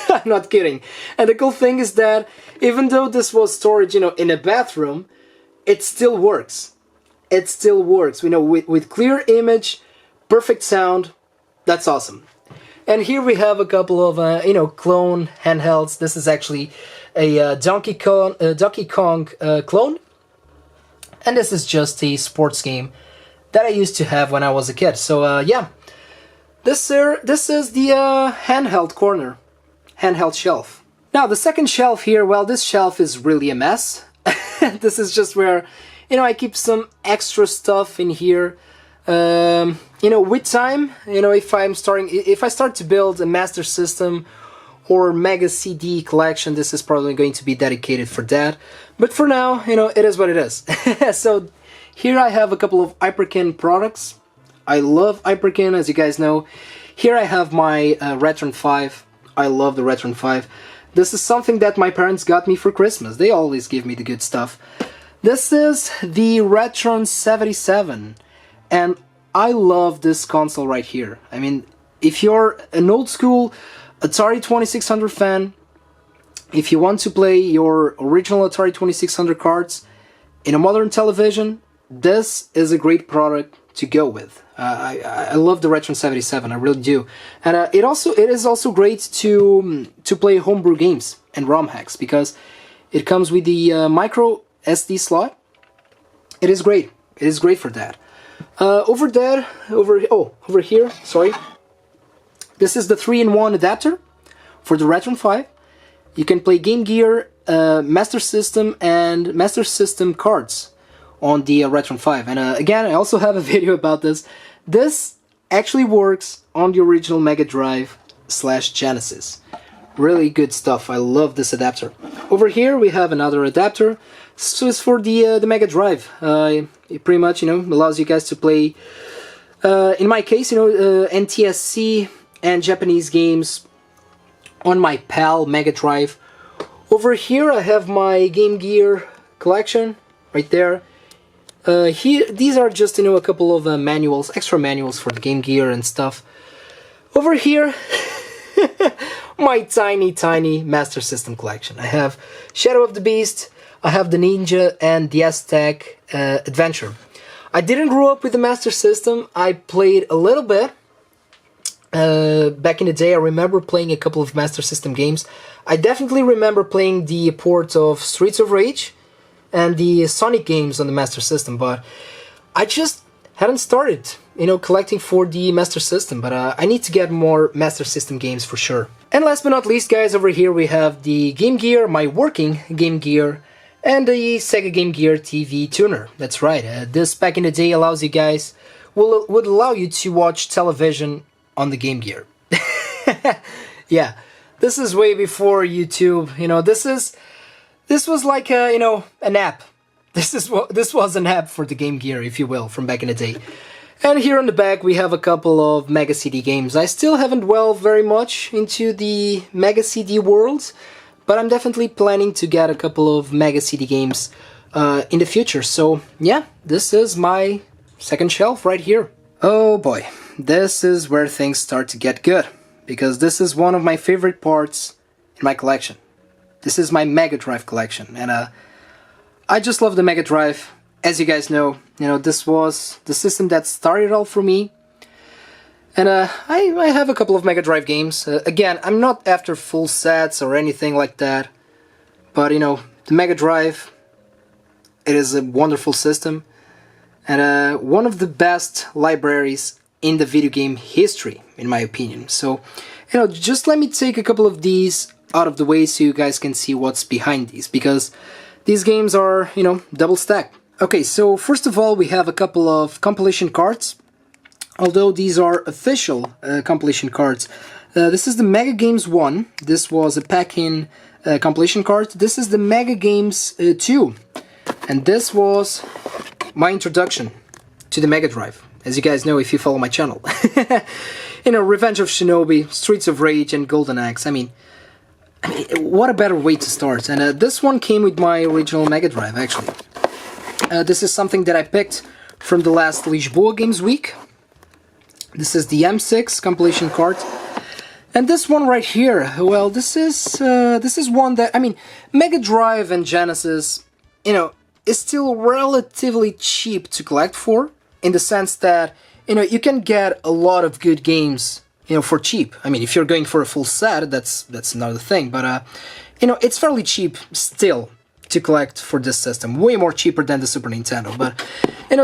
I'm not kidding. And the cool thing is that even though this was storage, in a bathroom, it still works. It still works. With clear image, perfect sound. That's awesome. And here we have a couple of clone handhelds. This is actually a Donkey Kong clone, and this is just a sports game that I used to have when I was a kid. So yeah, this is the handheld corner, handheld shelf. Now the second shelf here. Well, this shelf is really a mess. This is just where, I keep some extra stuff in here. With time, if I start to build a Master System or Mega CD collection, this is probably going to be dedicated for that. But for now, it is what it is. So here I have a couple of Hyperkin products. I love Hyperkin, as you guys know. Here I have my Retron 5. I love the Retron 5. This is something that my parents got me for Christmas. They always give me the good stuff. This is the Retron 77, and I love this console right here. I mean, if you're an old school Atari 2600 fan, if you want to play your original Atari 2600 cards in a modern television, this is a great product to go with. I love the Retron 77, I really do. And it is also great to play homebrew games and ROM hacks, because it comes with the micro SD slot. It is great. It is great for that. Over here, sorry. This is the 3-in-1 adapter for the Retron 5. You can play Game Gear, Master System, and Master System cards on the Retron 5. And again, I also have a video about this. This actually works on the original Mega Drive / Genesis. Really good stuff. I love this adapter. Over here we have another adapter. This is for the Mega Drive. It pretty much allows you guys to play, in my case, NTSC and Japanese games on my PAL Mega Drive. Over here I have my Game Gear collection right there. These are just a couple of manuals, extra manuals for the Game Gear and stuff. Over here, my tiny Master System collection. I have Shadow of the Beast, I have the Ninja, and the Aztec Adventure. I didn't grow up with the Master System. I played a little bit. Back in the day, I remember playing a couple of Master System games. I definitely remember playing the port of Streets of Rage and the Sonic games on the Master System, but I just hadn't started, collecting for the Master System, but I need to get more Master System games for sure. And last but not least, guys, over here we have the Game Gear, my working Game Gear, and the Sega Game Gear TV tuner. That's right, this back in the day allows you guys, would allow you to watch television on the Game Gear. Yeah, this is way before YouTube, this was like an app. This was an app for the Game Gear, if you will, from back in the day. And here on the back we have a couple of Mega CD games. I still haven't delved very much into the Mega CD world, but I'm definitely planning to get a couple of Mega CD games in the future. So yeah, this is my second shelf right here. Oh boy, this is where things start to get good, because this is one of my favorite parts in my collection. This is my Mega Drive collection, and I just love the Mega Drive. As you guys know, this was the system that started all for me. And I have a couple of Mega Drive games. Again, I'm not after full sets or anything like that, but the Mega Drive, it is a wonderful system. and one of the best libraries in the video game history, in my opinion. So, just let me take a couple of these out of the way so you guys can see what's behind these, because these games are, double stacked. Okay, so first of all, we have a couple of compilation cards. Although these are official compilation cards. This is the Mega Games 1. This was a pack-in compilation card. This is the Mega Games 2. And this was my introduction to the Mega Drive. As you guys know if you follow my channel. Revenge of Shinobi, Streets of Rage, and Golden Axe. I mean, what a better way to start. And this one came with my original Mega Drive, actually. This is something that I picked from the last Lisboa Games Week. This is the M6 compilation card. And this one right here, well, this is one that, Mega Drive and Genesis, is still relatively cheap to collect for, in the sense that, you can get a lot of good games, for cheap. If you're going for a full set, that's another thing, but, it's fairly cheap still to collect for this system, way more cheaper than the Super Nintendo. But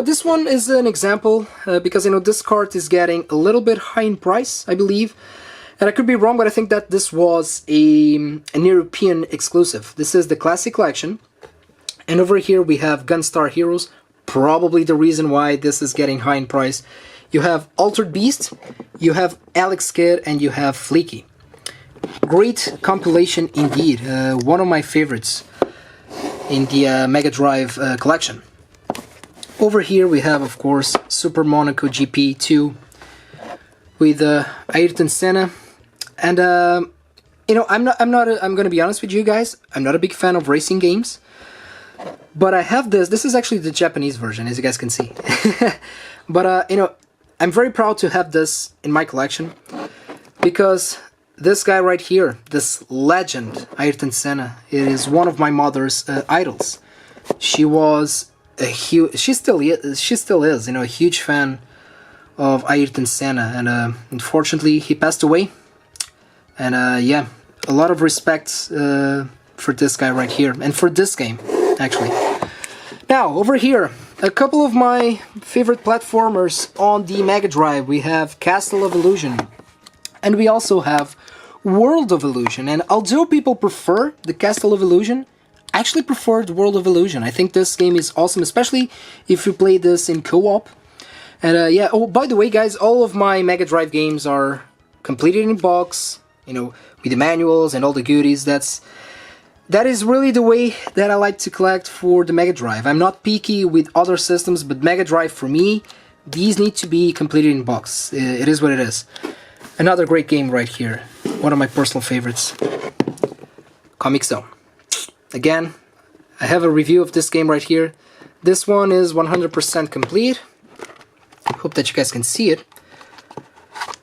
this one is an example because this card is getting a little bit high in price, I believe, and I could be wrong, but I think that this was an European exclusive. This is the Classic Collection, and over here we have Gunstar Heroes, probably the reason why this is getting high in price. You have Altered Beast, you have Alex Kidd, and you have Fleeky. Great compilation indeed, one of my favorites in the Mega Drive collection. Over here we have, of course, Super Monaco GP 2 with Ayrton Senna, and I'm gonna be honest with you guys, I'm not a big fan of racing games, but I have this. This is actually the Japanese version, as you guys can see. But I'm very proud to have this in my collection because this guy right here, this legend, Ayrton Senna, is one of my mother's idols. She was a huge, she still is, a huge fan of Ayrton Senna, and unfortunately he passed away. And yeah, a lot of respect for this guy right here, and for this game, actually. Now, over here, a couple of my favorite platformers on the Mega Drive. We have Castle of Illusion, and we also have World of Illusion. And although people prefer the Castle of Illusion, I actually prefer the World of Illusion. I think this game is awesome, especially if you play this in co-op. And yeah, oh, by the way, guys, all of my Mega Drive games are completed in box, with the manuals and all the goodies. That is really the way that I like to collect for the Mega Drive. I'm not picky with other systems, but Mega Drive, for me, these need to be completed in box. It is what it is. Another great game right here. One of my personal favorites. Comic Zone. Again, I have a review of this game right here. This one is 100% complete. Hope that you guys can see it.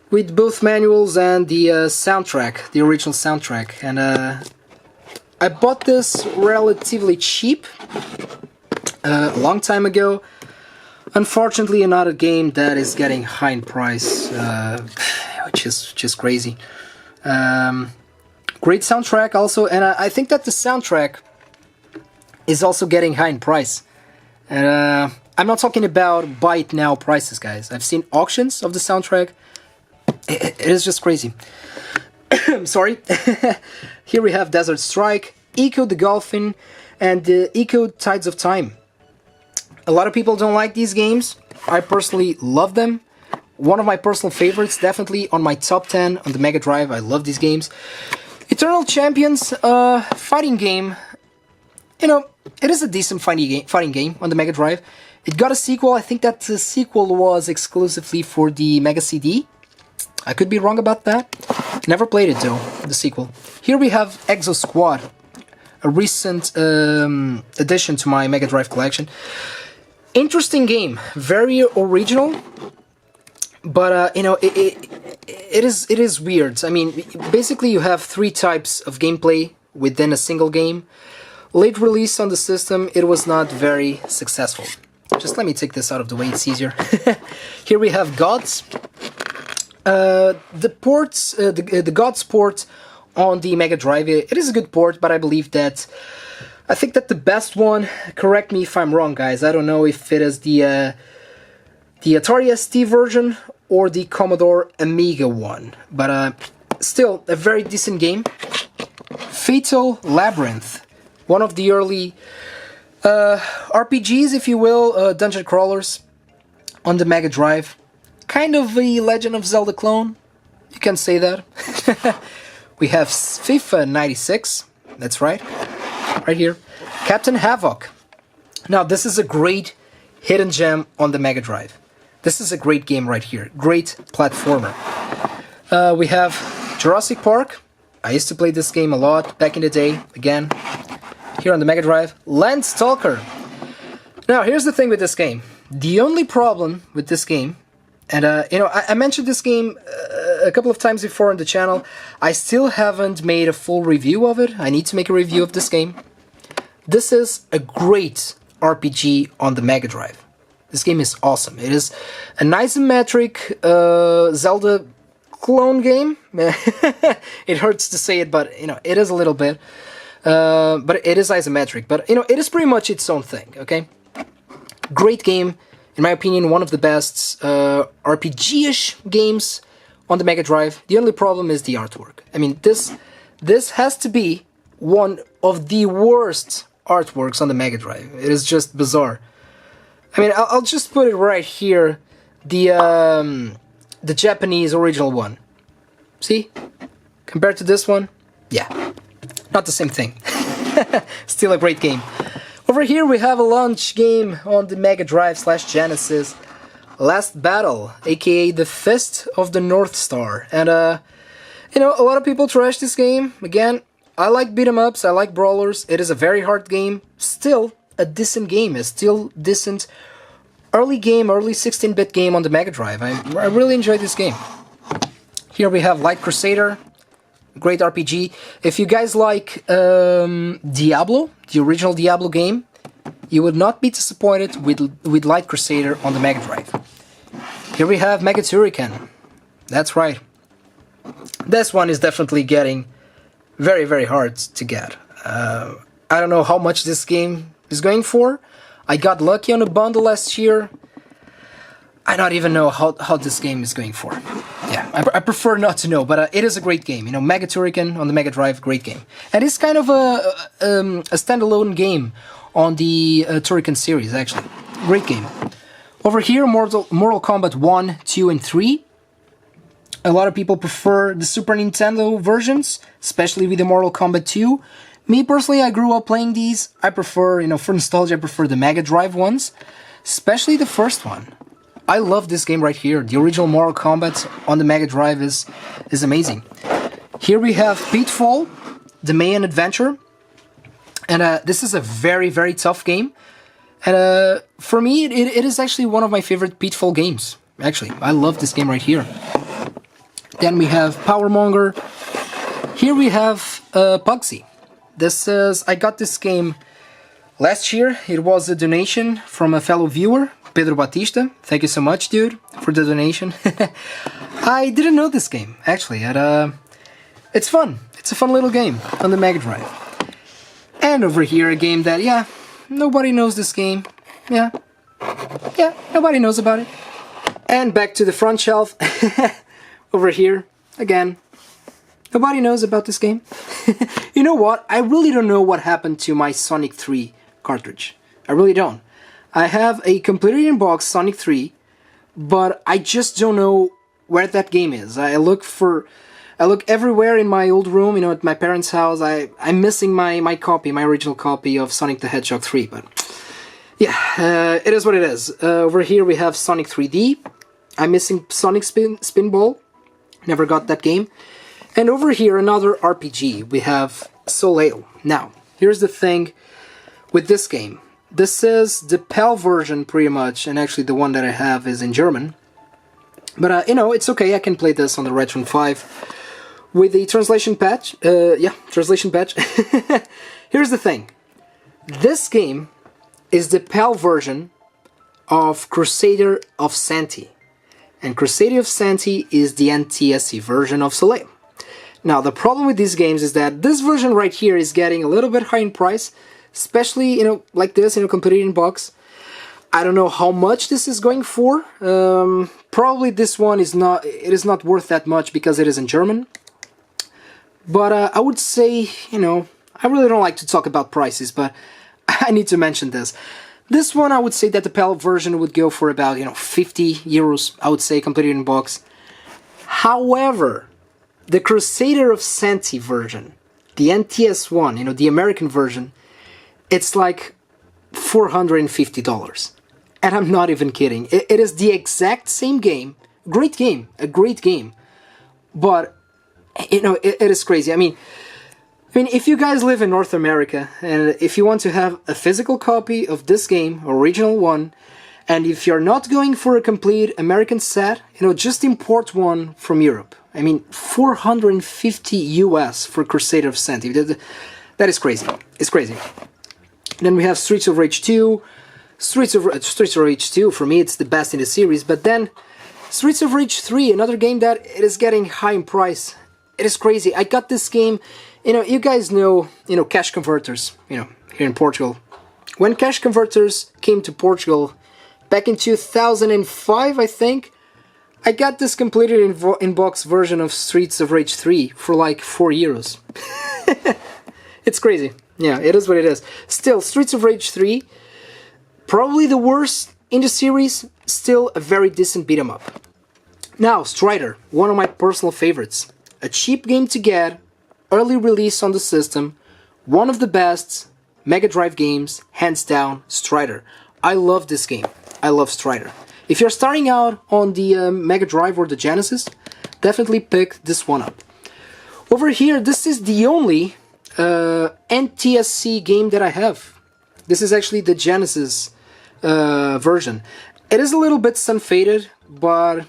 With both manuals and the soundtrack, the original soundtrack. And I bought this relatively cheap a long time ago. Unfortunately, another game that is getting high in price, which is just crazy. Great soundtrack also, and I think that the soundtrack is also getting high in price. And I'm not talking about buy it now prices, guys. I've seen auctions of the soundtrack. It is just crazy. I'm sorry. Here we have Desert Strike, Echo the Dolphin, and Echo Tides of Time. A lot of people don't like these games. I personally love them. One of my personal favorites, definitely on my top 10 on the Mega Drive. I love these games. Eternal Champions, fighting game. It is a decent fighting game on the Mega Drive. It got a sequel. I think that the sequel was exclusively for the Mega CD. I could be wrong about that. Never played it though, the sequel. Here we have Exo Squad, a recent addition to my Mega Drive collection. Interesting game, very original, but it is weird. I mean, basically you have 3 types of gameplay within a single game. Late release on the system, it was not very successful. Just let me take this out of the way, it's easier. Here we have Gods. The ports, the Gods port on the Mega Drive, it is a good port, but I believe that I think that the best one, correct me if I'm wrong guys, I don't know if it is the Atari ST version or the Commodore Amiga one, but still a very decent game. Fatal Labyrinth, one of the early RPGs, if you will, dungeon crawlers on the Mega Drive. Kind of a Legend of Zelda clone, you can say that. We have FIFA 96, that's right here. Captain Havoc. Now this is a great hidden gem on the Mega Drive. This is a great game right here, great platformer. We have Jurassic Park. I used to play this game a lot back in the day, again, here on the Mega Drive. Landstalker. Now here's the thing with this game. The only problem with this game, and you know, I mentioned this game a couple of times before on the channel. I still haven't made a full review of it. I need to make a review of this game. This is a great RPG on the Mega Drive. This game is awesome. It is an isometric Zelda clone game. It hurts to say it, but you know, it is a little bit. But it is isometric. But you know, it is pretty much its own thing. Okay, great game. In my opinion, one of the best RPG-ish games on the Mega Drive. The only problem is the artwork. I mean, this has to be one of the worst artworks on the Mega Drive. It is just bizarre. I mean, I'll just put it right here. The Japanese original one. See? Compared to this one, yeah, not the same thing. Still a great game. Over here we have a launch game on the Mega Drive / Genesis, Last Battle, aka the Fist of the North Star. And you know, a lot of people trash this game. Again, I like beat 'em ups, I like brawlers. It is a very hard game. Still a decent game. It's still decent. Early 16-bit game on the Mega Drive. I really enjoyed this game. Here we have Light Crusader. Great RPG. If you guys like Diablo, the original Diablo game, you would not be disappointed with Light Crusader on the Mega Drive. Here we have Mega Turrican. That's right. This one is definitely getting very, very hard to get. I don't know how much this game is going for. I got lucky on a bundle last year. I don't even know how this game is going for. Yeah, I prefer not to know, but it is a great game. You know, Mega Turrican on the Mega Drive, great game. And it's kind of a standalone game on the Turrican series, actually. Great game. Over here, Mortal Kombat 1, 2, and 3. A lot of people prefer the Super Nintendo versions, especially with the Mortal Kombat 2. Me, personally, I grew up playing these. I prefer, you know, for nostalgia, I prefer the Mega Drive ones, especially the first one. I love this game right here. The original Mortal Kombat on the Mega Drive is amazing. Here we have Pitfall, the main adventure. And this is a very, very tough game. And for me, it is actually one of my favorite Pitfall games. Actually, I love this game right here. Then we have Powermonger. Here we have Pugsy. This is, I got this game last year. It was a donation from a fellow viewer, Pedro Batista. Thank you so much, dude, for the donation. I didn't know this game, actually. And, it's fun. It's a fun little game on the Mega Drive. And over here, a game that, yeah, nobody knows this game. Yeah, nobody knows about it. And back to the front shelf. Over here, again, nobody knows about this game. You know what? I really don't know what happened to my Sonic 3 cartridge. I really don't. I have a completely in-box Sonic 3, but I just don't know where that game is. I look everywhere in my old room, you know, at my parents' house. I'm missing my original copy of Sonic the Hedgehog 3, but yeah, it is what it is. Over here we have Sonic 3D. I'm missing Sonic Spinball. Never got that game. And over here, another RPG. We have Soleil. Now, here's the thing with this game. This is the PAL version, pretty much, and actually the one that I have is in German. But, you know, it's okay, I can play this on the Retron 5 with the translation patch. Translation patch. Here's the thing. This game is the PAL version of Crusader of Santee. And Crusader of Santee is the NTSC version of Soleil. Now, the problem with these games is that this version right here is getting a little bit high in price, especially, like this, completed in box. I don't know how much this is going for. Probably this one is not worth that much because it is in German. But I would say, I really don't like to talk about prices, but I need to mention this. This one, I would say that the PAL version would go for about, 50 euros, I would say, completed in box. However, the Crusader of Senti version, the NTS1, the American version, it's like $450. And I'm not even kidding. It is the exact same game. Great game. A great game. But, it is crazy. I mean, if you guys live in North America, and if you want to have a physical copy of this game, original one, and if you're not going for a complete American set, just import one from Europe. I mean, 450 US for Crusader of Senti. That is crazy. It's crazy. Then we have Streets of Rage 2. Streets of Rage 2, for me, it's the best in the series. But then, Streets of Rage 3, another game that it is getting high in price. It is crazy. I got this game, you guys know, cash converters, here in Portugal. When cash converters came to Portugal, back in 2005, I think, I got this completed in-box version of Streets of Rage 3 for like 4 euros. It's crazy. Yeah, it is what it is. Still, Streets of Rage 3, probably the worst in the series, still a very decent beat-em up. Now, Strider, one of my personal favorites. A cheap game to get, early release on the system, one of the best Mega Drive games, hands down, Strider. I love this game. I love Strider. If you're starting out on the Mega Drive or the Genesis, definitely pick this one up. Over here, this is the only NTSC game that I have. This is actually the Genesis version. It is a little bit sun-faded, but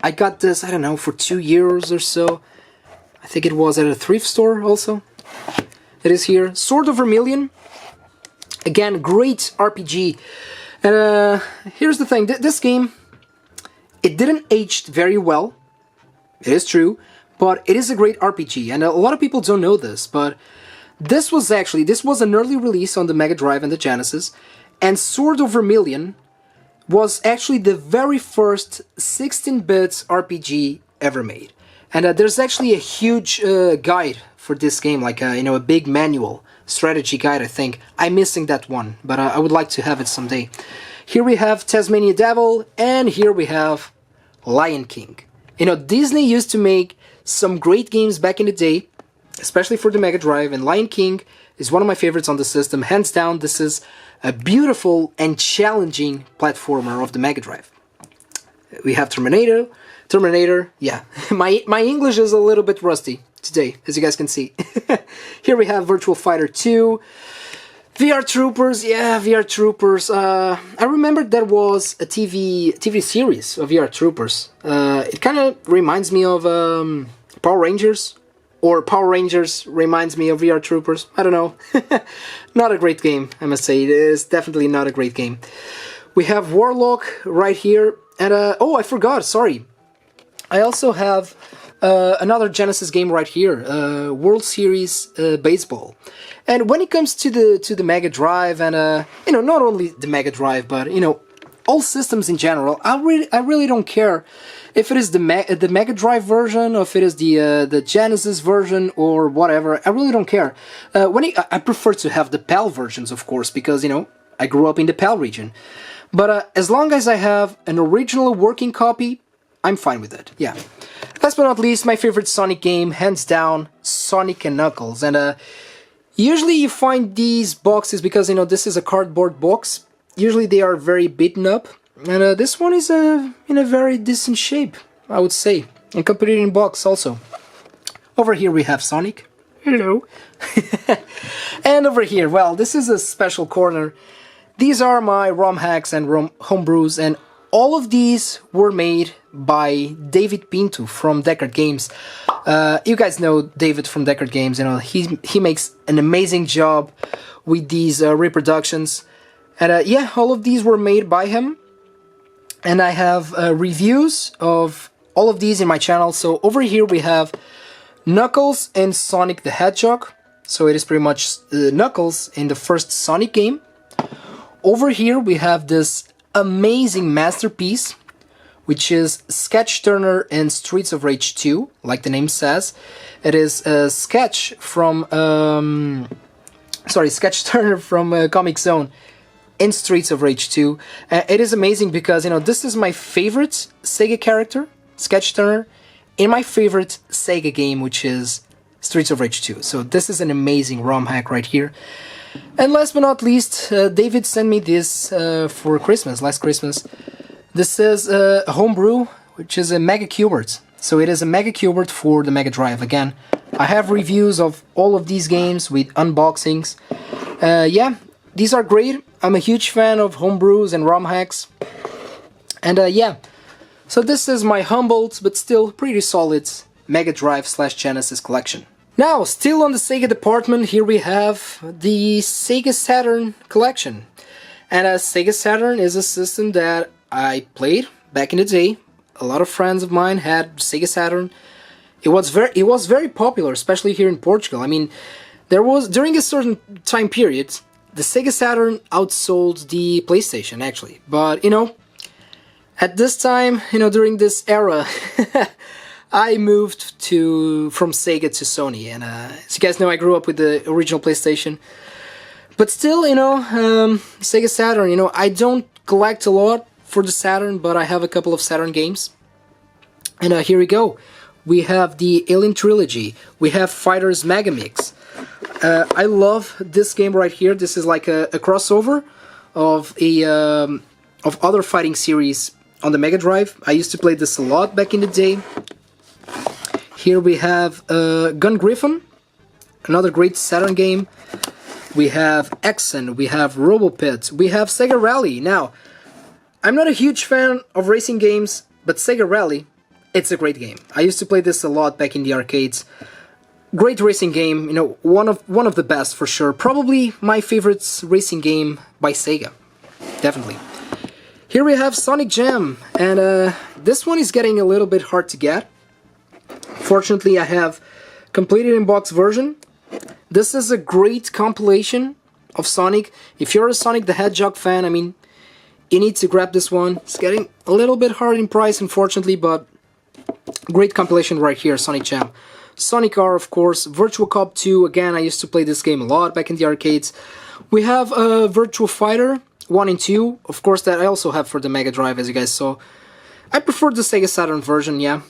I got this, I don't know, for 2 euros or so. I think it was at a thrift store also. It is here. Sword of Vermilion. Again, great RPG. And here's the thing. This game, it didn't age very well. It is true. But it is a great RPG. And a lot of people don't know this. But this was an early release on the Mega Drive and the Genesis. And Sword of Vermilion was actually the very first 16-bit RPG ever made. And there's actually a huge guide for this game, like a big manual, strategy guide, I think. I'm missing that one, but I would like to have it someday. Here we have Tasmania Devil, and here we have Lion King. Disney used to make some great games back in the day, especially for the Mega Drive, and Lion King is one of my favorites on the system. Hands down, this is a beautiful and challenging platformer of the Mega Drive. We have Terminator, yeah. My English is a little bit rusty today, as you guys can see. Here we have Virtua Fighter 2, VR Troopers, yeah, VR Troopers. I remember there was a TV series of VR Troopers. It kind of reminds me of Power Rangers, or Power Rangers reminds me of VR Troopers. I don't know. Not a great game, I must say. It is definitely not a great game. We have Warlock right here. And, oh, I forgot, sorry. I also have another Genesis game right here, World Series Baseball. And when it comes to the Mega Drive and not only the Mega Drive, but all systems in general, I really don't care if it is the Mega Drive version, or if it is the Genesis version, or whatever. I really don't care. I prefer to have the PAL versions, of course, because I grew up in the PAL region. But as long as I have an original working copy, I'm fine with it, yeah. Last but not least, my favorite Sonic game, hands down, Sonic and Knuckles. And usually you find these boxes because, this is a cardboard box. Usually they are very beaten up. And this one is in a very decent shape, I would say. And completed in box also. Over here we have Sonic. Hello. And over here, well, this is a special corner. These are my ROM hacks and homebrews, and all of these were made by David Pinto from Deckard Games. You guys know David from Deckard Games. He makes an amazing job with these reproductions. And yeah, all of these were made by him. And I have reviews of all of these in my channel. So over here we have Knuckles and Sonic the Hedgehog. so it is pretty much Knuckles in the first Sonic game. Over here we have this amazing masterpiece, which is Sketch Turner in Streets of Rage 2, like the name says. It is a sketch from, Sketch Turner from Comic Zone in Streets of Rage 2. It is amazing because, you know, this is my favorite Sega character, Sketch Turner, in my favorite Sega game, which is Streets of Rage 2. So this is an amazing ROM hack right here. And last but not least, David sent me this for Christmas, last Christmas. This is a homebrew, which is a Mega Cubert. So it is a Mega Cubert for the Mega Drive. Again, I have reviews of all of these games with unboxings. Yeah, these are great. I'm a huge fan of homebrews and ROM hacks. And yeah, so this is my humbled but still pretty solid Mega Drive / Genesis collection. Now, still on the Sega department, here we have the Sega Saturn collection. And Sega Saturn is a system that I played back in the day. A lot of friends of mine had Sega Saturn. It was very popular, especially here in Portugal. I mean, there was, during a certain time period, the Sega Saturn outsold the PlayStation, actually. But, you know, at this time, you know, during this era, I moved from Sega to Sony. And as you guys know, I grew up with the original PlayStation. But still, you know, Sega Saturn, you know, I don't collect a lot for the Saturn, but I have a couple of Saturn games. And here we go. We have the Alien Trilogy. We have Fighters Mega Mix. I love this game right here. This is like a crossover of other fighting series on the Mega Drive. I used to play this a lot back in the day. Here we have Gun Griffin, another great Saturn game. We have Exxon, we have RoboPit, we have Sega Rally. Now, I'm not a huge fan of racing games, but Sega Rally, it's a great game. I used to play this a lot back in the arcades. Great racing game, you know, one of the best for sure. Probably my favorite racing game by Sega, definitely. Here we have Sonic Jam, and this one is getting a little bit hard to get. Fortunately, I have completed in-box version. This is a great compilation of Sonic. If you're a Sonic the Hedgehog fan, I mean, you need to grab this one. It's getting a little bit hard in price, unfortunately, but great compilation right here, Sonic Jam. Sonic R, of course, Virtua Cop 2, again, I used to play this game a lot back in the arcades. We have Virtua Fighter 1 and 2, of course, that I also have for the Mega Drive, as you guys saw. I prefer the Sega Saturn version, yeah.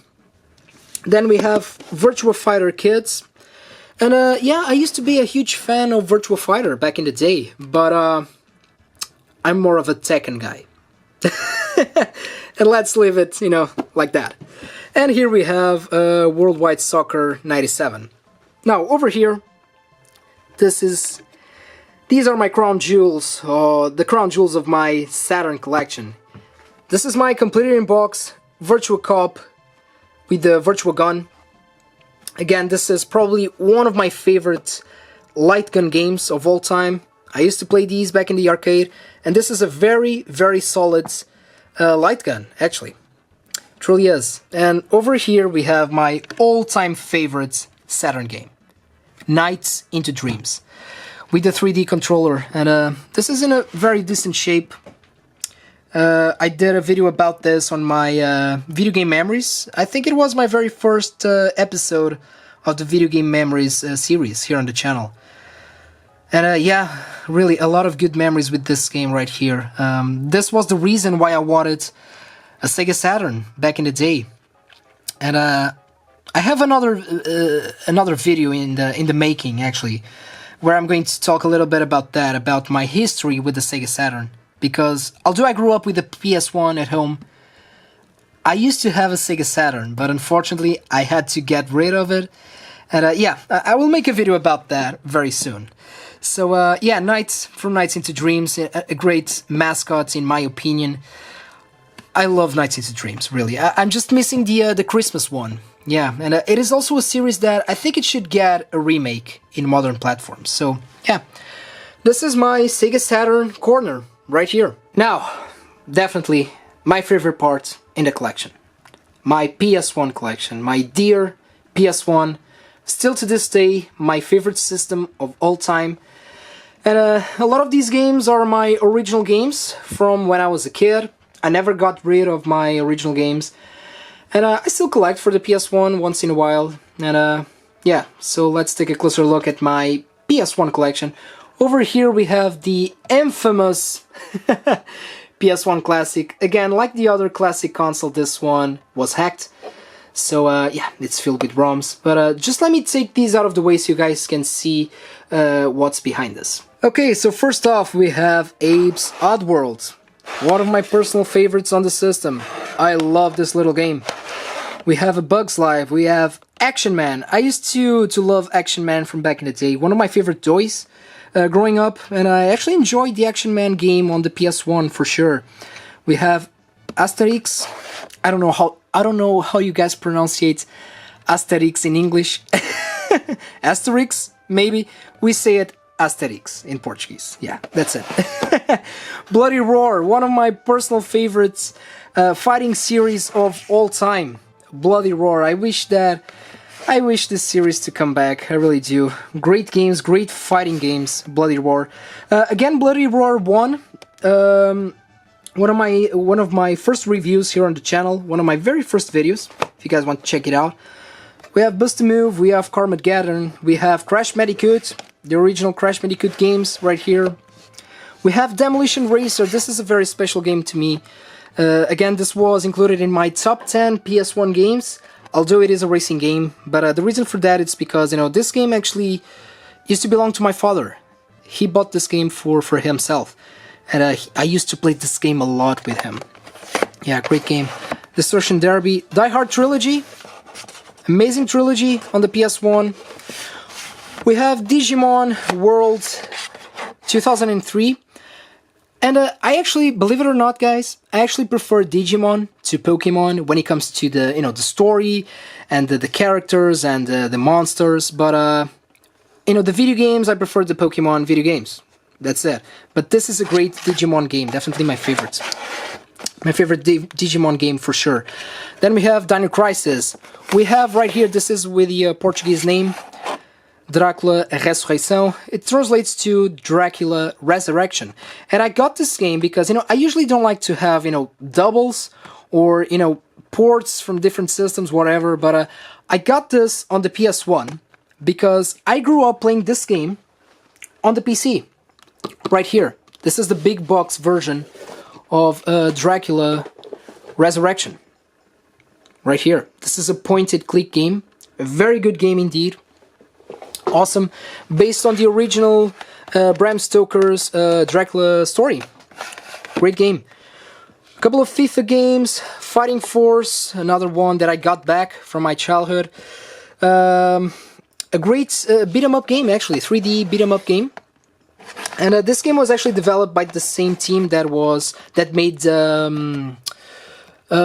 Then we have Virtua Fighter Kids. And yeah, I used to be a huge fan of Virtua Fighter back in the day, but I'm more of a Tekken guy. And let's leave it, you know, like that. And here we have Worldwide Soccer 97. Now, over here, these are my crown jewels, the crown jewels of my Saturn collection. This is my completed in-box Virtua Cop with the Virtua Gun. Again, this is probably one of my favorite light gun games of all time. I used to play these back in the arcade, and this is a very, very solid light gun, actually. Truly is. And over here we have my all-time favorite Saturn game, Nights into Dreams, with the 3D controller. And this is in a very decent shape. I did a video about this on my Video Game Memories. I think it was my very first episode of the Video Game Memories series here on the channel. And yeah, really a lot of good memories with this game right here. This was the reason why I wanted a Sega Saturn back in the day. And I have another video in the making, actually, where I'm going to talk a little bit about that, about my history with the Sega Saturn. Because although I grew up with the PS1 at home, I used to have a Sega Saturn, but unfortunately I had to get rid of it. And yeah, I will make a video about that very soon. So yeah, Nights into Dreams, a great mascot in my opinion. I love Nights into Dreams, really. I'm just missing the Christmas one. Yeah, and it is also a series that I think it should get a remake in modern platforms. So yeah, this is my Sega Saturn corner right here. Now, definitely my favorite part in the collection. My PS1 collection, my dear PS1 Still to this day, my favorite system of all time. And a lot of these games are my original games from when I was a kid. I never got rid of my original games. And I still collect for the PS1 once in a while. And yeah, so let's take a closer look at my PS1 collection. Over here we have the infamous PS1 Classic. Again, like the other classic console, this one was hacked. So yeah, it's filled with ROMs. But just let me take these out of the way so you guys can see what's behind this. Okay, so first off we have Abe's Oddworld. One of my personal favorites on the system. I love this little game. We have A Bug's Life, we have Action Man. I used to love Action Man from back in the day. One of my favorite toys growing up, and I actually enjoyed the Action Man game on the PS1 for sure. We have Asterix. I don't know how you guys pronunciate Asterix in English. Asterix, maybe. We say it Asterix in Portuguese. Yeah, that's it. Bloody Roar, one of my personal favorites fighting series of all time. Bloody Roar. I wish this series to come back. I really do. Great games, great fighting games. Bloody Roar. Again, Bloody Roar 1. One of my first reviews here on the channel. One of my very first videos. If you guys want to check it out. We have Bust a Move. We have Carmageddon. We have Crash Bandicoot. The original Crash Bandicoot games right here. We have Demolition Racer. This is a very special game to me. Again, this was included in my top 10 PS1 games, although it is a racing game. But the reason for that is because, you know, this game actually used to belong to my father. He bought this game for himself. And I used to play this game a lot with him. Yeah, great game. Distortion Derby. Die Hard Trilogy. Amazing trilogy on the PS1. We have Digimon World 2003. And I actually, believe it or not, guys, I actually prefer Digimon to Pokemon when it comes to the, you know, the story and the characters and the monsters. But you know, the video games, I prefer the Pokemon video games. That's it. But this is a great Digimon game, definitely my favorite. My favorite Digimon game for sure. Then we have Dino Crisis. We have right here, this is with the Portuguese name, Dracula Ressurreição. It translates to Dracula Resurrection. And I got this game because, you know, I usually don't like to have, you know, doubles or, you know, ports from different systems, whatever. But I got this on the PS1 because I grew up playing this game on the PC. Right here. This is the big box version of Dracula Resurrection. Right here. This is a point-and-click game. A very good game indeed. Awesome. Based on the original Bram Stoker's Dracula story. Great game. A couple of FIFA games. Fighting Force. Another one that I got back from my childhood. A great beat-em-up game, actually. 3D beat-em-up game. And this game was actually developed by the same team that made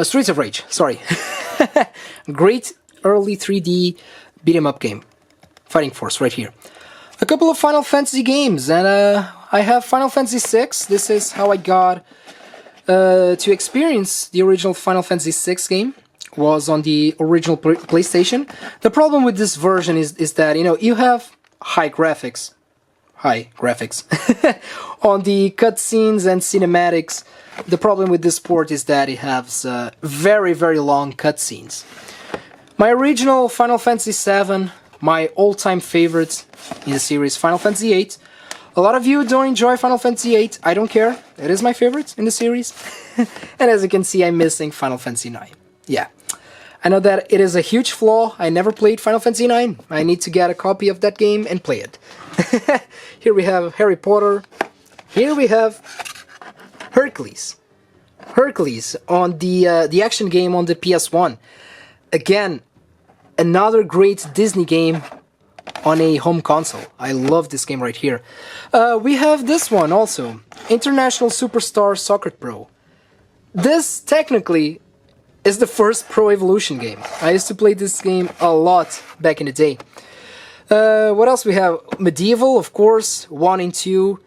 Streets of Rage. Sorry. Great early 3D beat-em-up game. Fighting Force right here. A couple of Final Fantasy games, and I have Final Fantasy VI. This is how I got to experience the original Final Fantasy VI game. Was on the original PlayStation. The problem with this version is that, you know, you have high graphics on the cutscenes and cinematics. The problem with this port is that it has very, very long cutscenes. My original Final Fantasy VII, my all-time favorite in the series, Final Fantasy VIII. A lot of you don't enjoy Final Fantasy VIII. I don't care. It is my favorite in the series. And as you can see, I'm missing Final Fantasy IX. Yeah. I know that it is a huge flaw. I never played Final Fantasy IX. I need to get a copy of that game and play it. Here we have Harry Potter. Here we have Hercules. Hercules on the action game on the PS1. Again, another great Disney game on a home console. I love this game right here. We have this one also. International Superstar Soccer Pro. This technically is the first Pro Evolution game. I used to play this game a lot back in the day. What else we have? Medieval, of course, 1 and 2.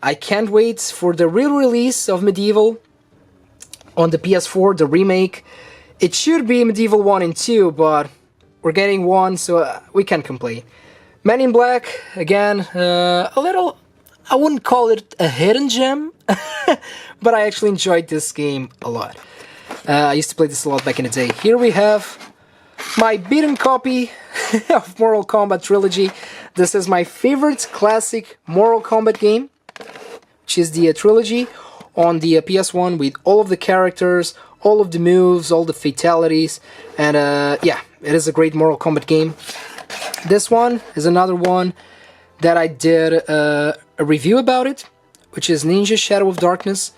I can't wait for the real release of Medieval on the PS4, the remake. It should be Medieval 1 and 2, but we're getting one, so we can't complain. Men in Black, again, a little, I wouldn't call it a hidden gem, but I actually enjoyed this game a lot. I used to play this a lot back in the day. Here we have my beaten copy of Mortal Kombat Trilogy. This is my favorite classic Mortal Kombat game, which is the Trilogy on the PS1 with all of the characters, all of the moves, all the fatalities, and yeah, it is a great Mortal Kombat game. This one is another one that I did a review about it, which is Ninja Shadow of Darkness.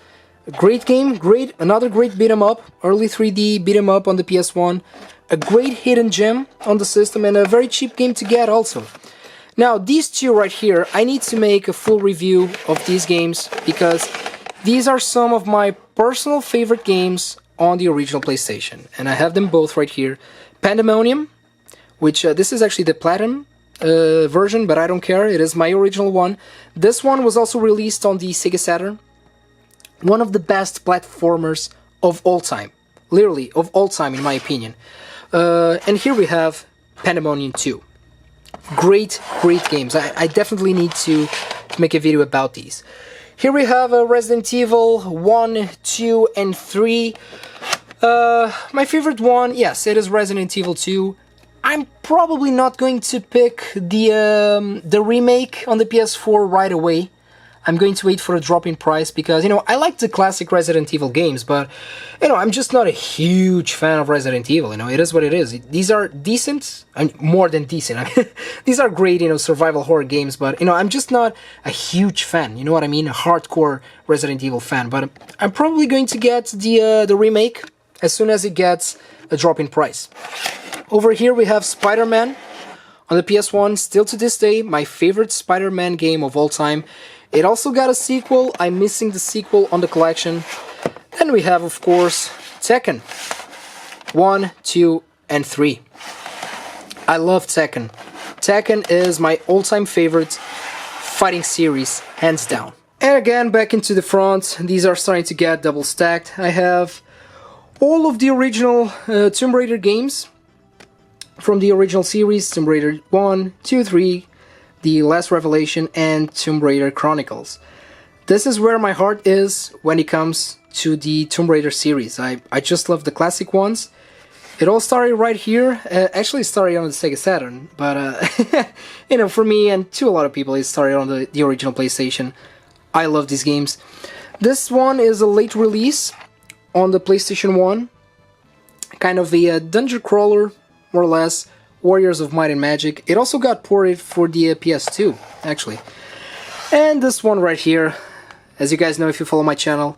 A great game, another great beat 'em up, early 3D beat 'em up on the PS1. A great hidden gem on the system and a very cheap game to get also. Now these two right here, I need to make a full review of these games because these are some of my personal favorite games on the original PlayStation, and I have them both right here. Pandemonium, which this is actually the Platinum version, but I don't care, it is my original one. This one was also released on the Sega Saturn. One of the best platformers of all time, literally of all time in my opinion. And here we have Pandemonium 2. Great games. I definitely need to make a video about these. Here we have Resident Evil 1, 2, and 3. My favorite one, yes, it is Resident Evil 2. I'm probably not going to pick the remake on the PS4 right away. I'm going to wait for a drop in price because, you know, I like the classic Resident Evil games, but, you know, I'm just not a huge fan of Resident Evil, you know, it is what it is. These are decent, and more than decent. I mean, these are great, you know, survival horror games, but, you know, I'm just not a huge fan, you know what I mean? A hardcore Resident Evil fan, but I'm probably going to get the remake as soon as it gets a drop in price. Over here we have Spider-Man on the PS1, still to this day, my favorite Spider-Man game of all time. It also got a sequel. I'm missing the sequel on the collection. Then we have, of course, Tekken 1, 2, and 3. I love Tekken. Tekken is my all-time favorite fighting series, hands down. And again, back into the front, these are starting to get double stacked. I have all of the original Tomb Raider games from the original series, Tomb Raider 1, 2, 3, The Last Revelation, and Tomb Raider Chronicles. This is where my heart is when it comes to the Tomb Raider series. I just love the classic ones. It all started right here. Actually started on the Sega Saturn, but you know, for me and to a lot of people, it started on the original PlayStation. I love these games. This one is a late release on the PlayStation 1. Kind of a dungeon crawler, more or less. Warriors of Might and Magic. It also got ported for the PS2, actually. And this one right here, as you guys know if you follow my channel,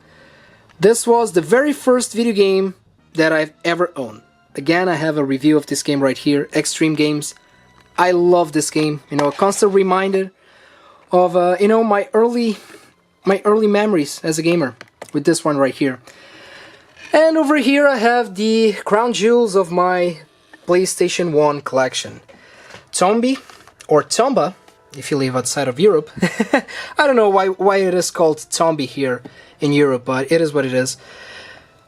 this was the very first video game that I've ever owned. Again, I have a review of this game right here, Extreme Games. I love this game, you know, a constant reminder of, you know, my early memories as a gamer with this one right here. And over here I have the crown jewels of my PlayStation 1 collection. Tombi, or Tomba, if you live outside of Europe. I don't know why it is called Tombi here in Europe, but it is what it is.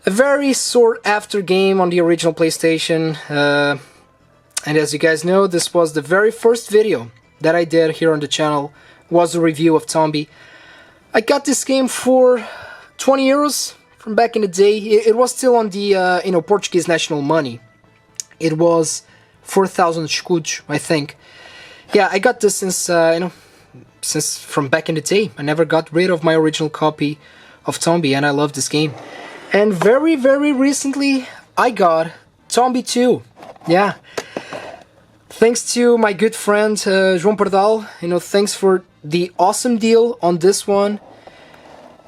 A very sought after game on the original PlayStation. And as you guys know, this was the very first video that I did here on the channel, was a review of Tombi. I got this game for 20 euros from back in the day. It was still on the you know, Portuguese national money. It was 4,000 escudos, I think. Yeah, I got this since, you know, since from back in the day. I never got rid of my original copy of Tombi, and I love this game. And very recently, I got Tombi 2. Yeah. Thanks to my good friend, João Pardal. You know, thanks for the awesome deal on this one.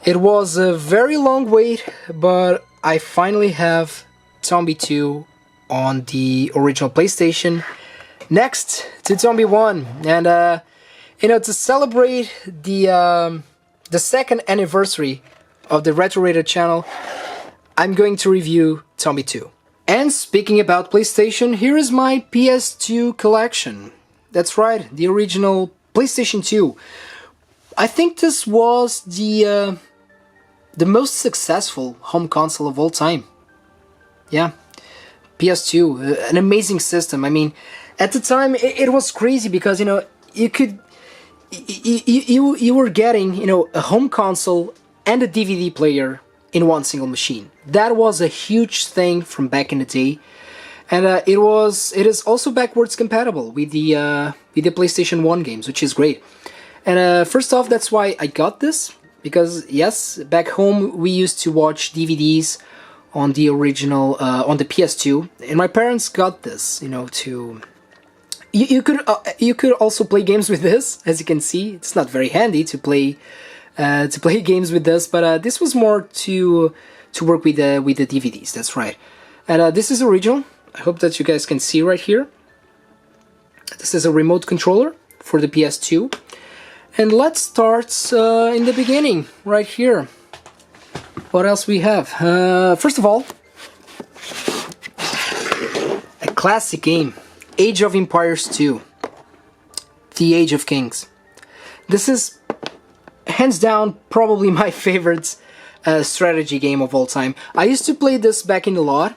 It was a very long wait, but I finally have Tombi 2 on the original PlayStation, next to Tombi 1, and you know, to celebrate the second anniversary of the Retro Raider channel, I'm going to review Tombi 2. And speaking about PlayStation, here is my PS2 collection. That's right, the original PlayStation 2. I think this was the most successful home console of all time. Yeah. PS2, an amazing system. I mean, at the time it was crazy because you could you were getting a home console and a DVD player in one single machine. That was a huge thing from back in the day, and it is also backwards compatible with the PlayStation 1 games, which is great. And first off, that's why I got this, because yes, back home we used to watch DVDs on the original on the PS2, and my parents got this, to you could also play games with this. As you can see, it's not very handy to play games with this, but this was more to work with the DVDs. That's right. And this is original. I hope that you guys can see right here. This is a remote controller for the PS2. And let's start in the beginning, right here. What else we have? First of all, a classic game, Age of Empires 2, The Age of Kings. This is, hands down, probably my favorite strategy game of all time. I used to play this back in the lot,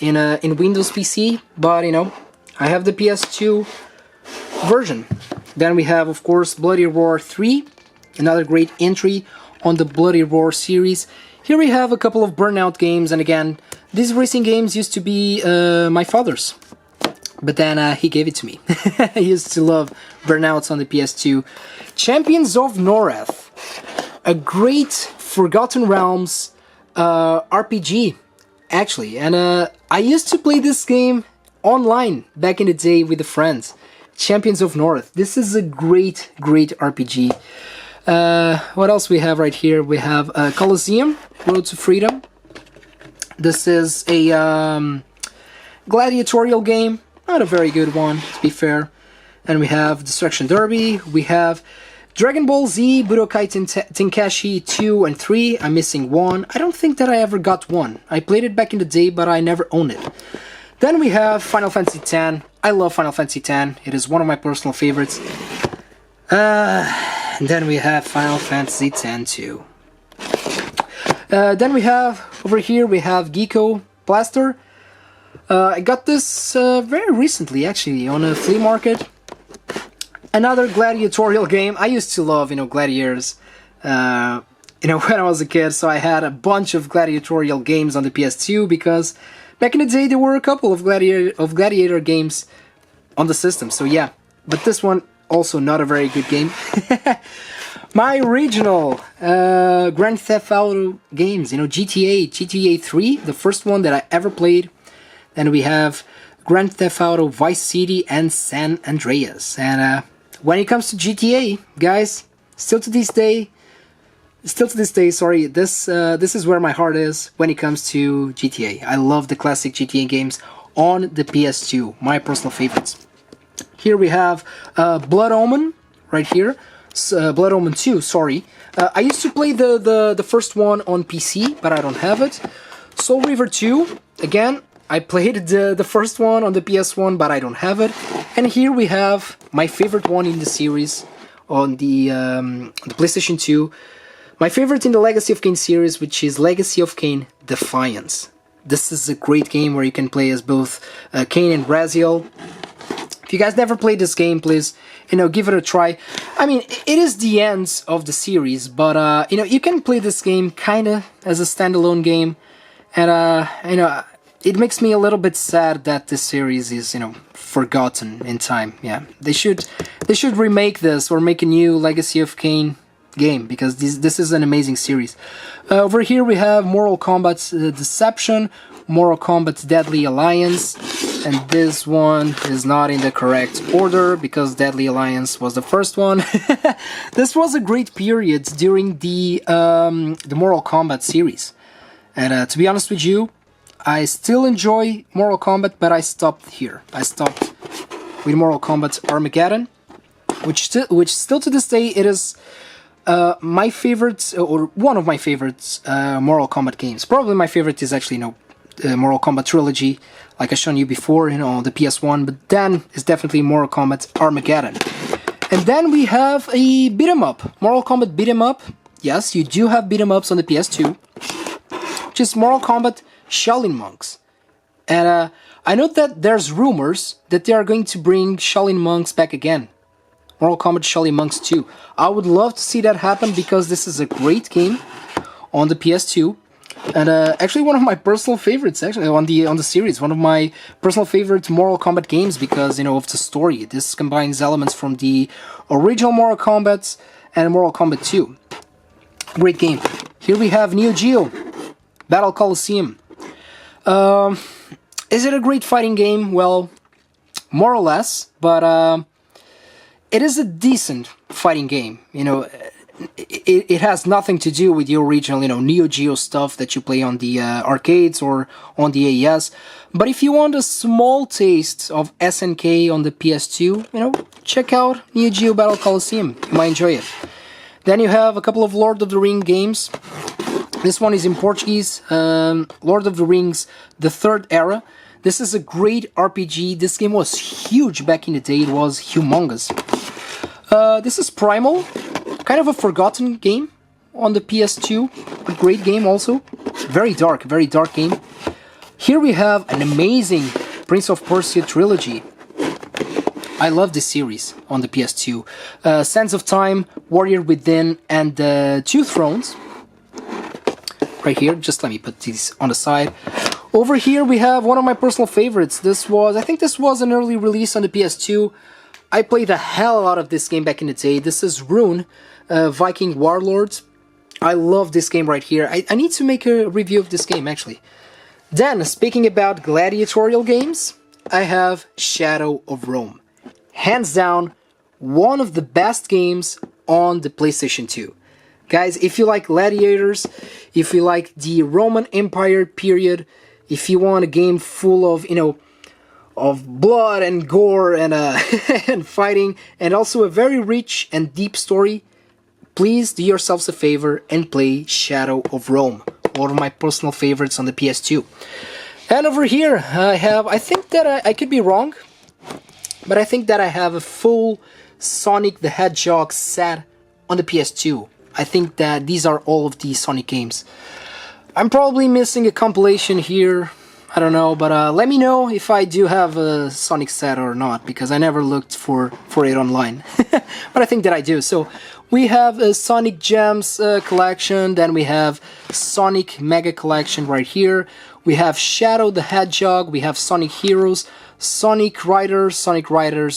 in Windows PC, but I have the PS2 version. Then we have, of course, Bloody Roar 3, another great entry on the Bloody Roar series. Here we have a couple of Burnout games, and again, these racing games used to be my father's, but then he gave it to me. I used to love Burnouts on the PS2. Champions of Norrath, a great Forgotten Realms RPG, actually, and I used to play this game online back in the day with a friend. Champions of Norrath. This is a great RPG. What else we have right here? We have Colosseum, Road to Freedom. This is a gladiatorial game, not a very good one, to be fair. And we have Destruction Derby. We have Dragon Ball Z, Budokai Tenkaichi 2 and 3. I'm missing one. I don't think that I ever got one. I played it back in the day, but I never owned it. Then we have Final Fantasy X. I love Final Fantasy X. It is one of my personal favorites. And then we have Final Fantasy X too. Then we have, over here, we have Geeko Blaster. I got this very recently, actually, on a flea market. Another gladiatorial game. I used to love, gladiators, when I was a kid, so I had a bunch of gladiatorial games on the PS2, because back in the day there were a couple of gladiator games on the system, so yeah. But this one, also not a very good game. My original Grand Theft Auto games, GTA 3, the first one that I ever played. Then we have Grand Theft Auto Vice City and San Andreas. And when it comes to GTA, guys, still to this day, sorry, this is where my heart is when it comes to GTA. I love the classic GTA games on the PS2, my personal favorites. Here we have Blood Omen, right here. Blood Omen 2, sorry. I used to play the first one on PC, but I don't have it. Soul River 2, again, I played the first one on the PS1, but I don't have it. And here we have my favorite one in the series on the PlayStation 2. My favorite in the Legacy of Kain series, which is Legacy of Kain Defiance. This is a great game where you can play as both Kain and Raziel. If you guys never played this game, please, give it a try. I mean, it is the end of the series, but, you can play this game kind of as a standalone game. And, it makes me a little bit sad that this series is, forgotten in time. Yeah, they should remake this or make a new Legacy of Kain game, because this is an amazing series. Over here we have Mortal Kombat Deception, Mortal Kombat Deadly Alliance, and this one is not in the correct order because Deadly Alliance was the first one. This was a great period during the Mortal Kombat series, and to be honest with you, I still enjoy Mortal Kombat, but I stopped here. I stopped with Mortal Kombat Armageddon, which still to this day it is my favorite, or one of my favorites, Mortal Kombat games. Probably my favorite is actually Mortal Kombat Trilogy, like I shown you before, the PS1. But then is definitely Mortal Kombat Armageddon. And then we have a beat 'em up, Mortal Kombat beat 'em up. Yes, you do have beat 'em ups on the PS2. Which is Mortal Kombat Shaolin Monks. And I know that there's rumors that they are going to bring Shaolin Monks back again. Mortal Kombat Shaolin Monks 2. I would love to see that happen because this is a great game on the PS2. And actually one of my personal favorites, actually, on the series. One of my personal favorite Mortal Kombat games because, you know, of the story. This combines elements from the original Mortal Kombat and Mortal Kombat 2. Great game. Here we have Neo Geo Battle Coliseum. Is it a great fighting game? Well, more or less, but it is a decent fighting game. You know, it has nothing to do with the original, you know, Neo Geo stuff that you play on the arcades or on the AES. But if you want a small taste of SNK on the PS2, you know, check out Neo Geo Battle Coliseum. You might enjoy it. Then you have a couple of Lord of the Rings games. This one is in Portuguese, Lord of the Rings, the Third Era. This is a great RPG. This game was huge back in the day. It was humongous. This is Primal, kind of a forgotten game on the PS2. A great game also. Very dark game. Here we have an amazing Prince of Persia trilogy. I love this series on the PS2. Sands of Time, Warrior Within, and Two Thrones. Right here, just let me put these on the side. Over here we have one of my personal favorites. I think this was an early release on the PS2. I played the hell out of this game back in the day. This is Rune, Viking Warlords. I love this game right here. I need to make a review of this game, actually. Then, speaking about gladiatorial games, I have Shadow of Rome. Hands down, one of the best games on the PlayStation 2. Guys, if you like gladiators, if you like the Roman Empire period, if you want a game full of, you know, of blood and gore and and fighting, and also a very rich and deep story, please do yourselves a favor and play Shadow of Rome, one of my personal favorites on the PS2. And over here, I think that I could be wrong, but I think that I have a full Sonic the Hedgehog set on the PS2. I think that these are all of the Sonic games. I'm probably missing a compilation here, I don't know, but let me know if I do have a Sonic set or not, because I never looked for it online. But I think that I do. So we have a Sonic Gems collection, then we have Sonic Mega Collection right here. We have Shadow the Hedgehog, we have Sonic Heroes, Sonic Riders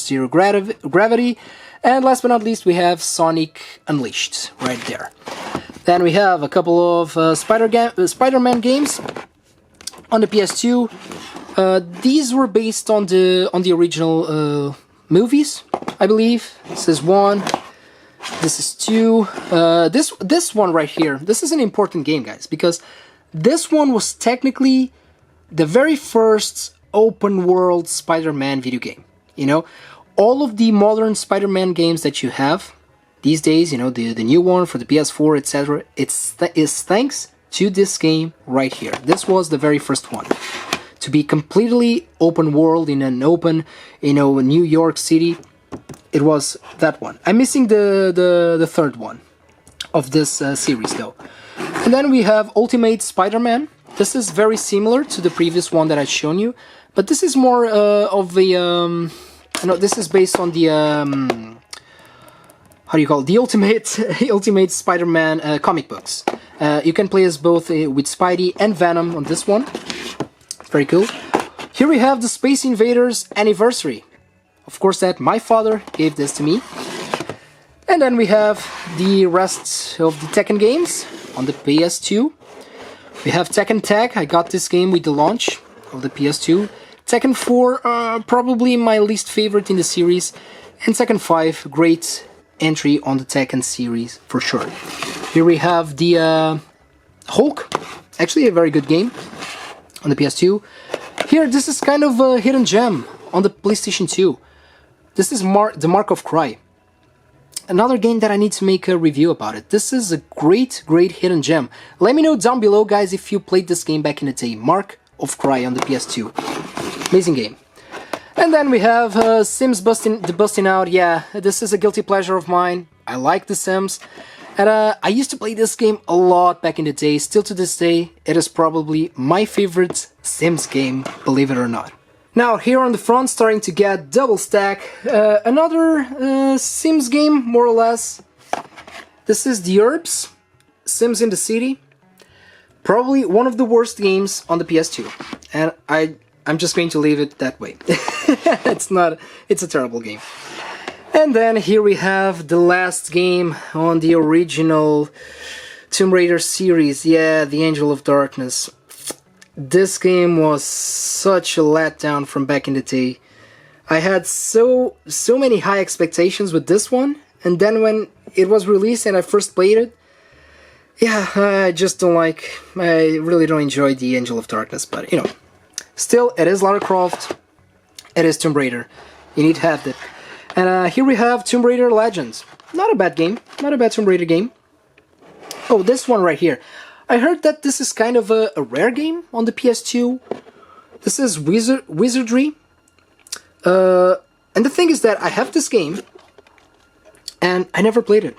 Zero Gravity, and last but not least we have Sonic Unleashed right there. Then we have a couple of Spider-Man games on the PS2. These were based on the original movies, I believe. This is one. This is two. This one right here. This is an important game, guys, because this one was technically the very first open world Spider-Man video game. You know, all of the modern Spider-Man games that you have these days, you know, the new one for the PS4, etc., is thanks to this game right here. This was the very first one to be completely open world in an open, you know, New York City. It was that one. I'm missing the third one of this series though. And then we have Ultimate Spider-Man. This is very similar to the previous one that I've shown you, but this is more of the no, this is based on the how do you call it? The Ultimate Spider-Man comic books. You can play as both with Spidey and Venom on this one. Very cool. Here we have the Space Invaders Anniversary. Of course, that my father gave this to me. And then we have the rest of the Tekken games on the PS2. We have Tekken Tag. I got this game with the launch of the PS2. Tekken 4, probably my least favorite in the series. And Tekken 5, great entry on the Tekken series for sure. Here we have the Hulk. Actually a very good game on the PS2. Here, this is kind of a hidden gem on the PlayStation 2. This is the Mark of Cry. Another game that I need to make a review about it. This is a great hidden gem. Let me know down below, guys, if you played this game back in the day. Mark of Cry on the PS2. Amazing game. And then we have Sims Busting Out. Yeah, this is a guilty pleasure of mine. I like The Sims. And I used to play this game a lot back in the day. Still to this day, it is probably my favorite Sims game, believe it or not. Now, here on the front, starting to get double stack, another Sims game, more or less. This is The Herbs, Sims in the City. Probably one of the worst games on the PS2. And I'm just going to leave it that way. It's a terrible game. And then here we have the last game on the original Tomb Raider series. Yeah, The Angel of Darkness. This game was such a letdown from back in the day. I had so many high expectations with this one, and then when it was released and I first played it, yeah, I really don't enjoy The Angel of Darkness, but you know, still, it is Lara Croft, it is Tomb Raider, you need to have it. And here we have Tomb Raider Legends. Not a bad game, not a bad Tomb Raider game. Oh, this one right here. I heard that this is kind of a rare game on the PS2. This is Wizardry. And the thing is that I have this game, and I never played it.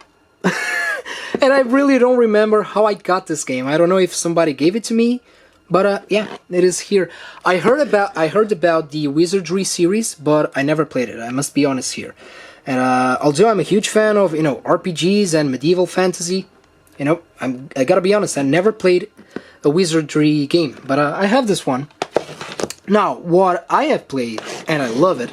And I really don't remember how I got this game. I don't know if somebody gave it to me, but yeah, it is here. I heard about the Wizardry series, but I never played it. I must be honest here. And although I'm a huge fan of RPGs and medieval fantasy, I gotta be honest, I never played a Wizardry game, but I have this one. Now, what I have played, and I love it,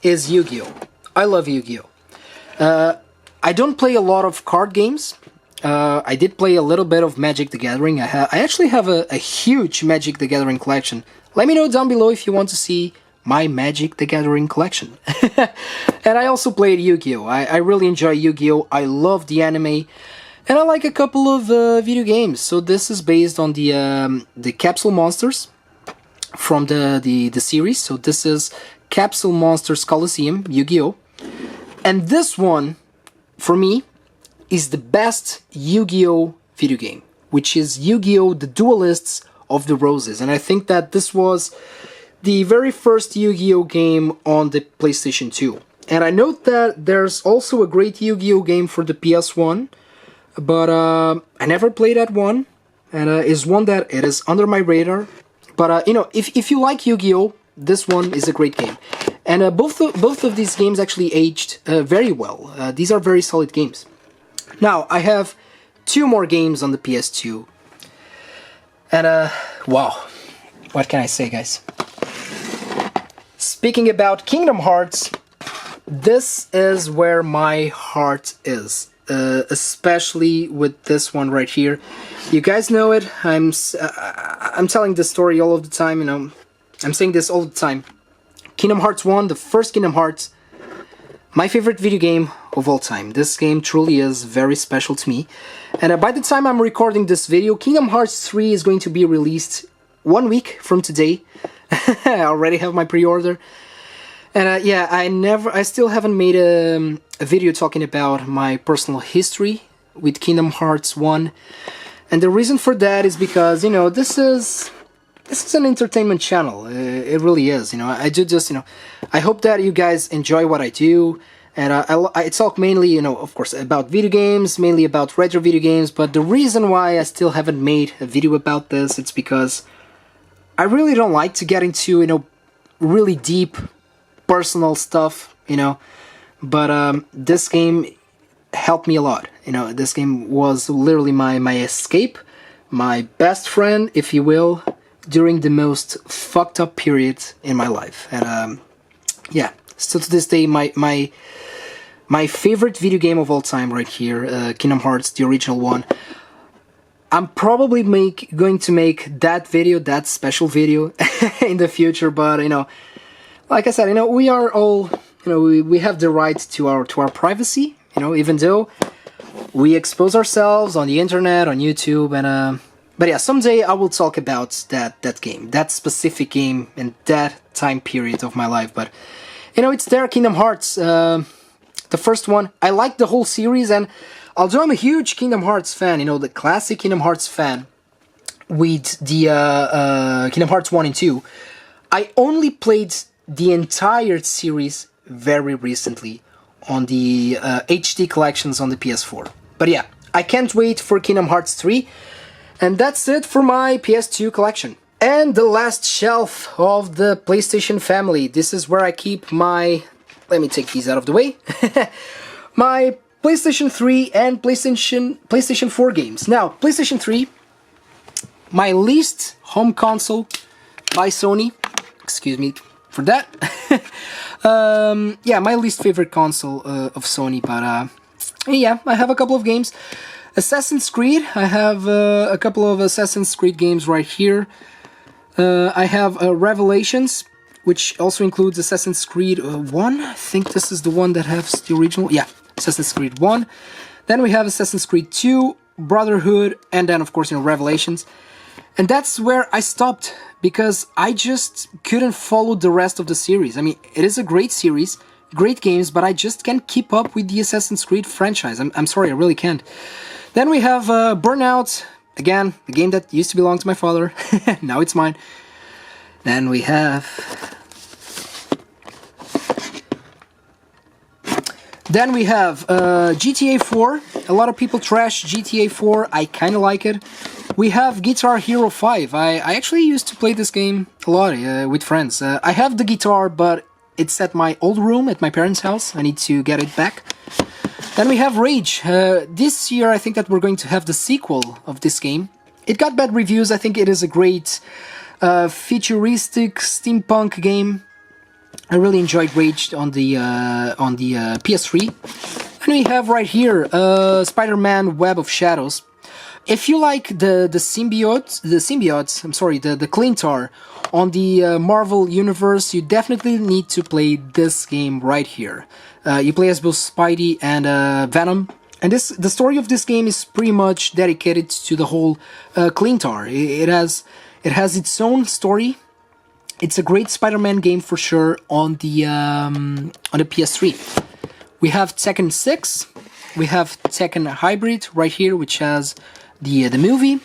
is Yu-Gi-Oh! I love Yu-Gi-Oh! I don't play a lot of card games. I did play a little bit of Magic the Gathering. I actually have a huge Magic the Gathering collection. Let me know down below if you want to see my Magic the Gathering collection. And I also played Yu-Gi-Oh! I really enjoy Yu-Gi-Oh! I love the anime. And I like a couple of video games. So this is based on the Capsule Monsters from the series. So this is Capsule Monsters Coliseum, Yu-Gi-Oh! And this one, for me, is the best Yu-Gi-Oh! Video game, which is Yu-Gi-Oh! The Duelists of the Roses. And I think that this was the very first Yu-Gi-Oh! Game on the PlayStation 2. And I note that there's also a great Yu-Gi-Oh! Game for the PS1, but I never played that one, and is one that it is under my radar. But if you like Yu-Gi-Oh!, this one is a great game, and both of these games actually aged very well. These are very solid games. Now I have 2 more games on the PS2, and wow, what can I say, guys? Speaking about Kingdom Hearts, this is where my heart is. Especially with this one right here. You guys know it. I'm telling this story all of the time. I'm saying this all the time. Kingdom Hearts 1, the first Kingdom Hearts, my favorite video game of all time. This game truly is very special to me. And by the time I'm recording this video, Kingdom Hearts 3 is going to be released 1 week from today. I already have my pre-order. And yeah, I still haven't made a video talking about my personal history with Kingdom Hearts 1. And the reason for that is because, this is an entertainment channel. It really is, I do just, I hope that you guys enjoy what I do. And I talk mainly, of course, about video games, mainly about retro video games. But the reason why I still haven't made a video about this, it's because I really don't like to get into, really deep personal stuff, but this game helped me a lot. This game was literally my escape, my best friend, if you will, during the most fucked up period in my life. And yeah, still to this day, my favorite video game of all time right here, Kingdom Hearts, the original one. I'm probably going to make that video, that special video, in the future, but like I said, we are all, we have the right to our privacy, even though we expose ourselves on the internet, on YouTube, and but yeah, someday I will talk about that game, that specific game, and that time period of my life. But it's there, Kingdom Hearts, the first one. I like the whole series, and although I'm a huge Kingdom Hearts fan, the classic Kingdom Hearts fan, with the Kingdom Hearts 1 and 2, I only played the entire series very recently on the HD collections on the PS4. But yeah, I can't wait for Kingdom Hearts 3. And that's it for my PS2 collection. And the last shelf of the PlayStation family. This is where I keep my... Let me take these out of the way. My PlayStation 3 and PlayStation 4 games. Now, PlayStation 3, my least home console by Sony. Excuse me for that. Yeah, my least favorite console of Sony, but yeah, I have a couple of games. Assassin's Creed, I have a couple of Assassin's Creed games right here. I have Revelations, which also includes Assassin's Creed 1. I think this is the one that has the original. Yeah, Assassin's Creed 1. Then we have Assassin's Creed 2, Brotherhood, and then of course, Revelations. And that's where I stopped, because I just couldn't follow the rest of the series. I mean, it is a great series, great games, but I just can't keep up with the Assassin's Creed franchise. I'm sorry, I really can't. Then we have Burnout, again, the game that used to belong to my father, now it's mine. Then we have... GTA 4. A lot of people trash GTA 4, I kinda like it. We have Guitar Hero 5. I actually used to play this game a lot with friends. I have the guitar, but it's at my old room at my parents' house. I need to get it back. Then we have Rage. This year I think that we're going to have the sequel of this game. It got bad reviews. I think it is a great futuristic steampunk game. I really enjoyed Rage on the PS3. And we have right here Spider-Man Web of Shadows. If you like the symbiotes, I'm sorry, the Clintar on the Marvel Universe, you definitely need to play this game right here. You play as both Spidey and Venom, and the story of this game is pretty much dedicated to the whole Clintar. It has its own story. It's a great Spider-Man game for sure on the PS3. We have Tekken 6. We have Tekken Hybrid right here, which has the movie.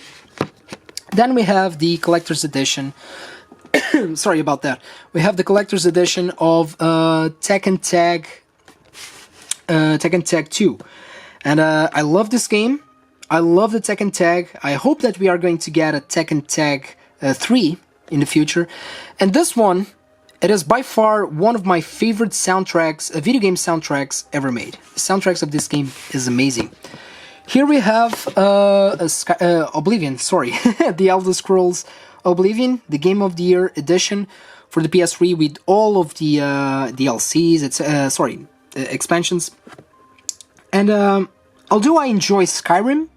Then we have the collector's edition. Sorry about that. We have the collector's edition of Tekken Tag 2. And I love this game. I love the Tekken Tag. I hope that we are going to get a Tekken Tag 3 in the future. And this one, it is by far one of my favorite soundtracks, video game soundtracks ever made. The soundtracks of this game is amazing. Here we have Oblivion, sorry, the Elder Scrolls Oblivion, the Game of the Year edition for the PS3 with all of the DLCs, expansions. And although I enjoy Skyrim,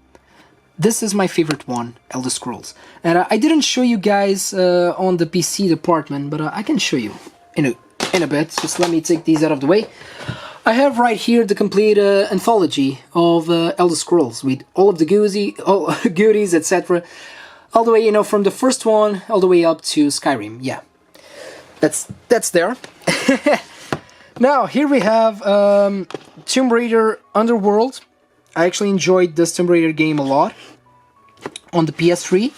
this is my favorite one, Elder Scrolls. And I didn't show you guys on the PC department, but I can show you in a bit. Just let me take these out of the way. I have right here the complete anthology of Elder Scrolls with all of the goodies, etc. All the way, from the first one all the way up to Skyrim. Yeah, that's there. Now here we have Tomb Raider Underworld. I actually enjoyed this Tomb Raider game a lot on the PS3.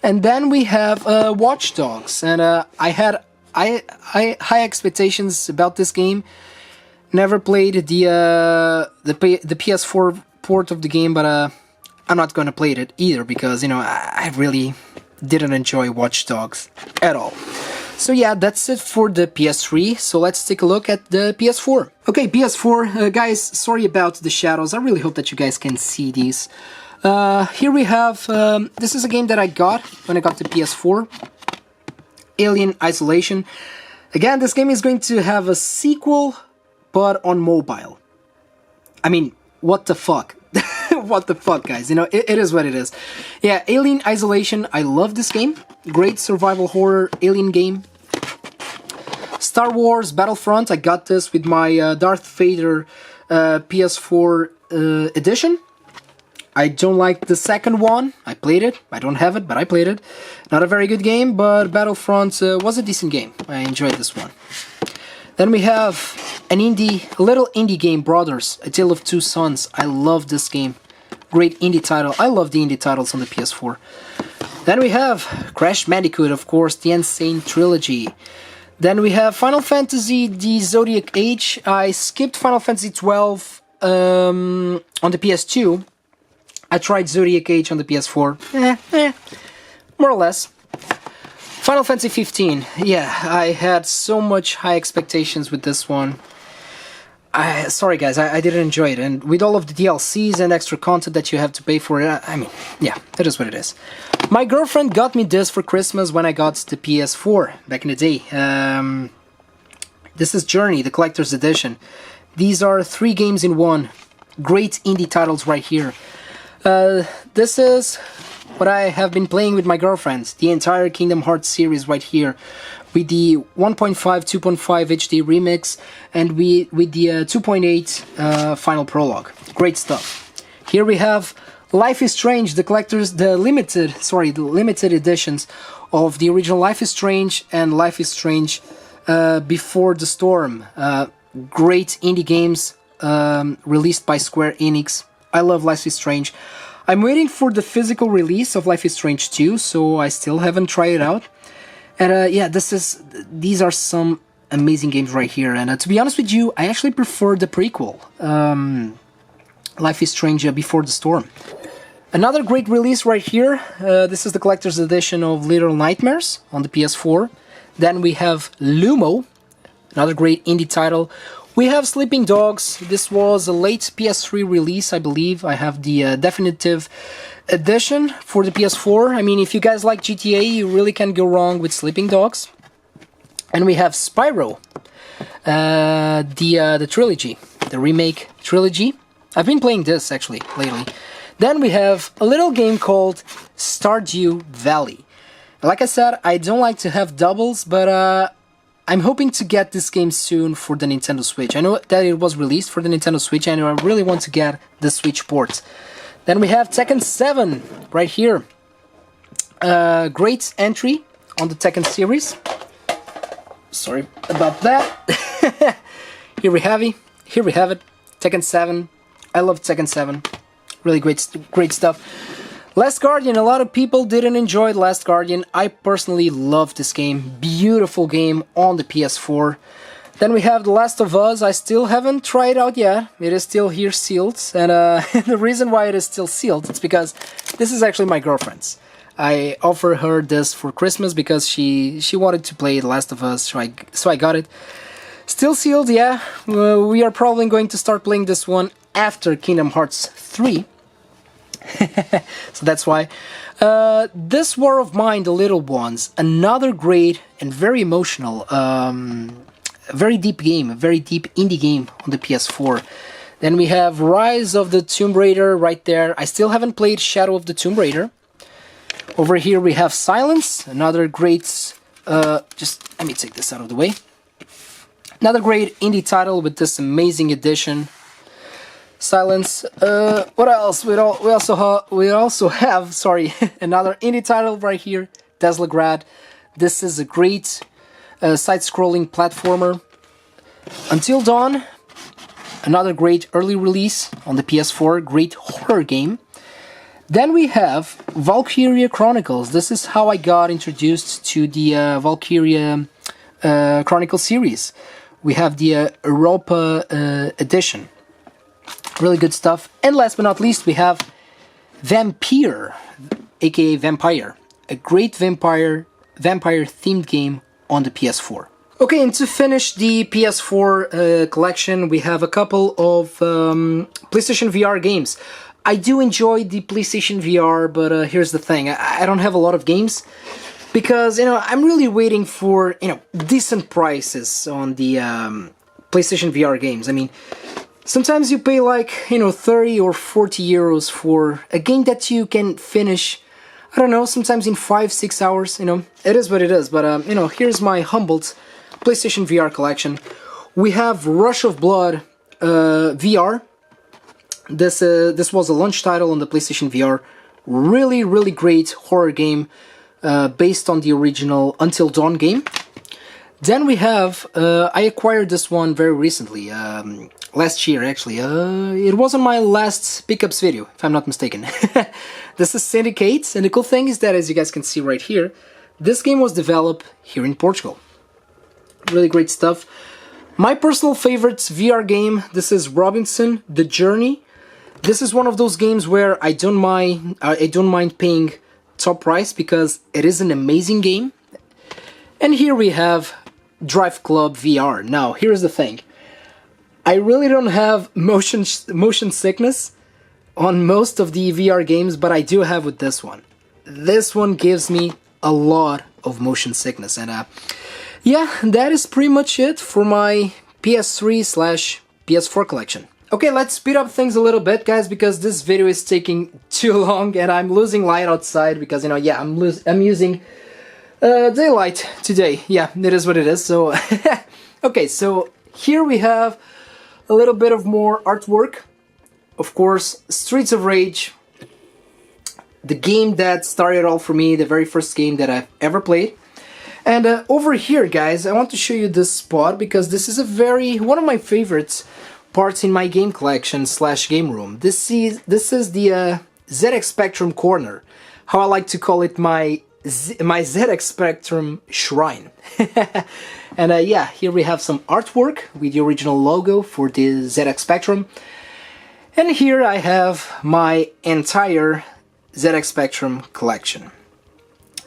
And then we have Watch Dogs, and I had high expectations about this game. Never played the PS4 port of the game, but I'm not gonna play it either because I really didn't enjoy Watch Dogs at all. So yeah, that's it for the PS3. So let's take a look at the PS4. Okay, PS4, guys. Sorry about the shadows. I really hope that you guys can see these. Here we have. This is a game that I got when I got the PS4. Alien Isolation. Again, this game is going to have a sequel, but on mobile. I mean, what the fuck? What the fuck, guys? It is what it is. Yeah, Alien Isolation. I love this game. Great survival horror alien game. Star Wars Battlefront. I got this with my Darth Vader PS4 edition. I don't like the second one. I played it. I don't have it, but I played it. Not a very good game, but Battlefront was a decent game. I enjoyed this one. Then we have a little indie game, Brothers, A Tale of Two Sons. I love this game. Great indie title. I love the indie titles on the PS4. Then we have Crash Bandicoot, of course, the Insane Trilogy. Then we have Final Fantasy, the Zodiac Age. I skipped Final Fantasy 12 on the PS2. I tried Zodiac Age on the PS4. More or less. Final Fantasy 15. Yeah, I had so much high expectations with this one. Sorry guys, I didn't enjoy it. And with all of the DLCs and extra content that you have to pay for it, I mean, yeah, it is what it is. My girlfriend got me this for Christmas when I got the PS4 back in the day. This is Journey, the collector's edition. These are 3 games in one. Great indie titles right here. This is what I have been playing with my girlfriend. The entire Kingdom Hearts series right here. With the 1.5, 2.5 HD remix and with the 2.8 final prologue. Great stuff. Here we have Life is Strange, the limited editions of the original Life is Strange and Life is Strange Before the Storm. Great indie games released by Square Enix. I love Life is Strange. I'm waiting for the physical release of Life is Strange 2, so I still haven't tried it out. And yeah, these are some amazing games right here. And to be honest with you, I actually prefer the prequel, Life is Strange Before the Storm. Another great release right here. This is the collector's edition of Little Nightmares on the PS4. Then we have Lumo, another great indie title. We have Sleeping Dogs. This was a late PS3 release, I believe. I have the definitive edition for the PS4. I mean, if you guys like GTA, you really can't go wrong with Sleeping Dogs. And we have Spyro, the trilogy, the remake trilogy. I've been playing this actually lately. Then we have a little game called Stardew Valley. Like I said, I don't like to have doubles, but I'm hoping to get this game soon for the Nintendo Switch. I know that it was released for the Nintendo Switch and I really want to get the Switch port. Then we have Tekken 7 right here. Great entry on the Tekken series. Sorry about that. Here we have it. Tekken 7. I love Tekken 7. Really great stuff. Last Guardian, a lot of people didn't enjoy Last Guardian. I personally love this game. Beautiful game on the PS4. Then we have The Last of Us. I still haven't tried it out yet. It is still here sealed. And the reason why it is still sealed is because this is actually my girlfriend's. I offered her this for Christmas because she wanted to play The Last of Us, so I got it. Still sealed, yeah. We are probably going to start playing this one after Kingdom Hearts 3. So that's why. This War of Mine, The Little Ones, another great and very emotional, very deep game, a very deep indie game on the PS4. Then we have Rise of the Tomb Raider right there. I still haven't played Shadow of the Tomb Raider. Over here we have Silence, another great, just let me take this out of the way. Another great indie title with this amazing edition. Silence. What else? We also have sorry, another indie title right here, Deslagrad. This is a great side-scrolling platformer. Until Dawn, another great early release on the PS4, great horror game. Then we have Valkyria Chronicles. This is how I got introduced to the Valkyria Chronicle series. We have the Europa edition. Really good stuff. And last but not least, we have Vampire, aka Vampire. A great vampire themed game on the PS4. Okay, and to finish the PS4 collection, we have a couple of PlayStation VR games. I do enjoy the PlayStation VR, but here's the thing. I don't have a lot of games because, I'm really waiting for, decent prices on the PlayStation VR games. I mean, sometimes you pay like, 30 or 40 euros for a game that you can finish, I don't know, sometimes in 5-6 hours, It is what it is, but, here's my humbled PlayStation VR collection. We have Rush of Blood VR. This was a launch title on the PlayStation VR. Really, really great horror game based on the original Until Dawn game. Then we have, I acquired this one very recently, last year actually. It was on my last pickups video, if I'm not mistaken. This is Syndicate, and the cool thing is that, as you guys can see right here, this game was developed here in Portugal. Really great stuff. My personal favorite VR game, this is Robinson, The Journey. This is one of those games where I don't mind paying top price because it is an amazing game. And here we have Drive Club VR. Now, here's the thing. I really don't have motion sickness on most of the VR games, but I do have with this one. This one gives me a lot of motion sickness, and yeah, that is pretty much it for my PS3/PS4 collection. Okay, let's speed up things a little bit, guys, because this video is taking too long, and I'm losing light outside because, you know, yeah, I'm using daylight today. Yeah, it is what it is. So, okay, so here we have a little bit of more artwork. Of course, Streets of Rage, the game that started all for me, the very first game that I've ever played. And over here, guys, I want to show you this spot because this is one of my favorites parts in my game collection / game room. This is the ZX Spectrum corner. How I like to call it my ZX Spectrum shrine. And yeah, here we have some artwork with the original logo for the ZX Spectrum. And here I have my entire ZX Spectrum collection.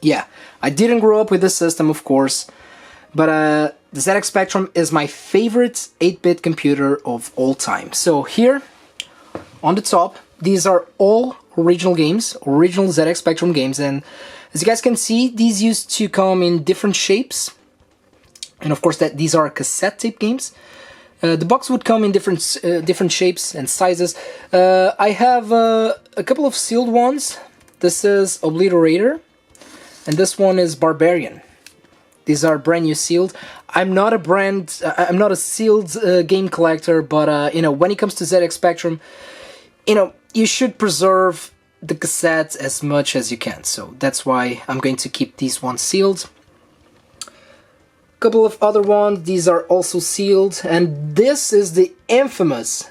Yeah, I didn't grow up with this system, of course, but the ZX Spectrum is my favorite 8-bit computer of all time. So here, on the top, these are all original games, original ZX Spectrum games, and as you guys can see, these used to come in different shapes, and of course these are cassette tape games. The box would come in different shapes and sizes. I have a couple of sealed ones. This is Obliterator, and this one is Barbarian. These are brand new sealed. I'm not a sealed game collector, but you know, when it comes to ZX Spectrum, you know, you should preserve the cassettes as much as you can. So that's why I'm going to keep these ones sealed. Couple of other ones, these are also sealed, and this is the infamous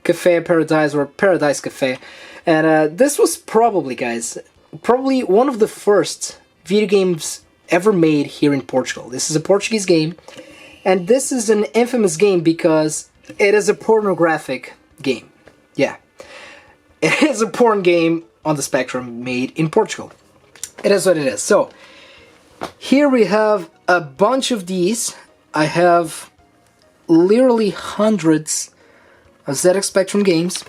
Cafe Paradise, or Paradise Cafe, and this was probably, guys, one of the first video games ever made here in Portugal. This is a Portuguese game, and this is an infamous game because it is a pornographic game. Yeah, it is a porn game on the Spectrum made in Portugal. It is what it is. So here we have a bunch of these. I have literally hundreds of ZX Spectrum games.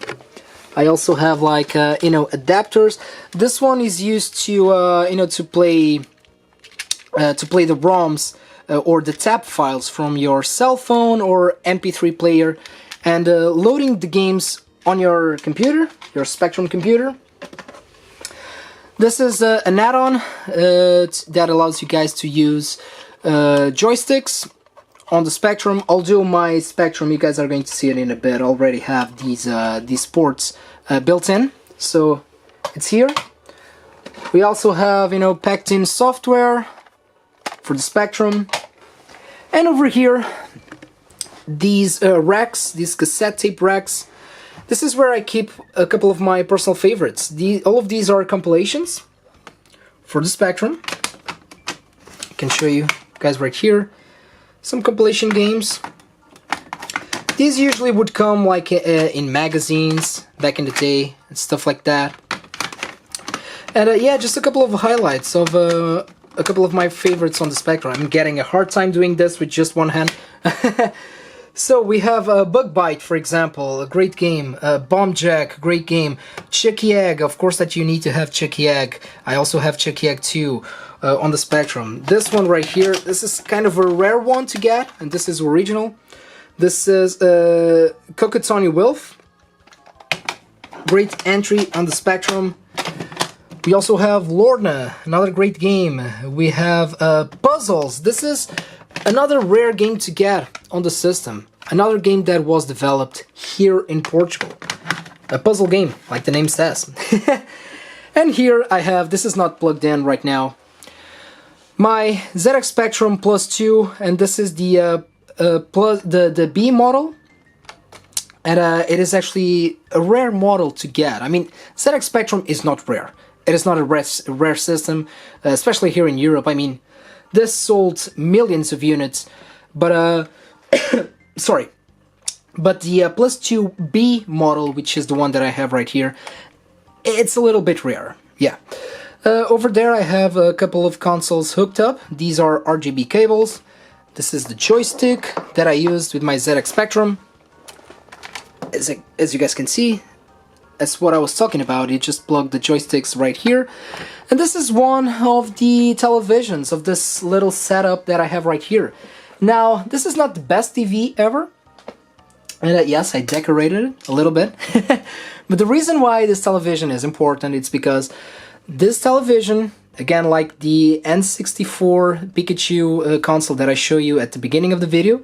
I also have, like, you know, adapters. This one is used to you know, to play the ROMs or the tap files from your cell phone or MP3 player, and loading the games on your computer, your Spectrum computer. This is an add-on that allows you guys to use joysticks on the Spectrum. Although my Spectrum, you guys are going to see it in a bit, already have these ports built in, so it's here. We also have, you know, packed in software for the Spectrum, and over here these racks, these cassette tape racks. This is where I keep a couple of my personal favorites. All of these are compilations for the Spectrum. I can show you guys right here some compilation games. These usually would come like in magazines back in the day and stuff like that. And yeah, just a couple of highlights of a couple of my favorites on the Spectrum. I'm getting a hard time doing this with just one hand. So we have Bug Bite, for example, a great game. Bomb Jack, great game. Chucky Egg, of course that you need to have Chucky Egg. I also have Chucky Egg 2 on the Spectrum. This one right here, this is kind of a rare one to get, and this is original. This is Kokotoni Wolf. Great entry on the Spectrum. We also have Lorna, another great game. We have Puzzles. This is another rare game to get on the system. Another game that was developed here in Portugal. A puzzle game, like the name says. And here I have, this is not plugged in right now, my ZX Spectrum Plus 2, and this is the B model. And it is actually a rare model to get. I mean, ZX Spectrum is not rare. It is not a rare system, especially here in Europe. I mean, this sold millions of units, but sorry, But the Plus 2B model, which is the one that I have right here, it's a little bit rare. Yeah. Over there I have a couple of consoles hooked up. These are RGB cables. This is the joystick that I used with my ZX Spectrum. As you guys can see, that's what I was talking about. You just plug the joysticks right here. And this is one of the televisions of this little setup that I have right here. Now, this is not the best TV ever. And yes, I decorated it a little bit. But the reason why this television is important is because this television, again, like the N64 Pikachu console that I show you at the beginning of the video,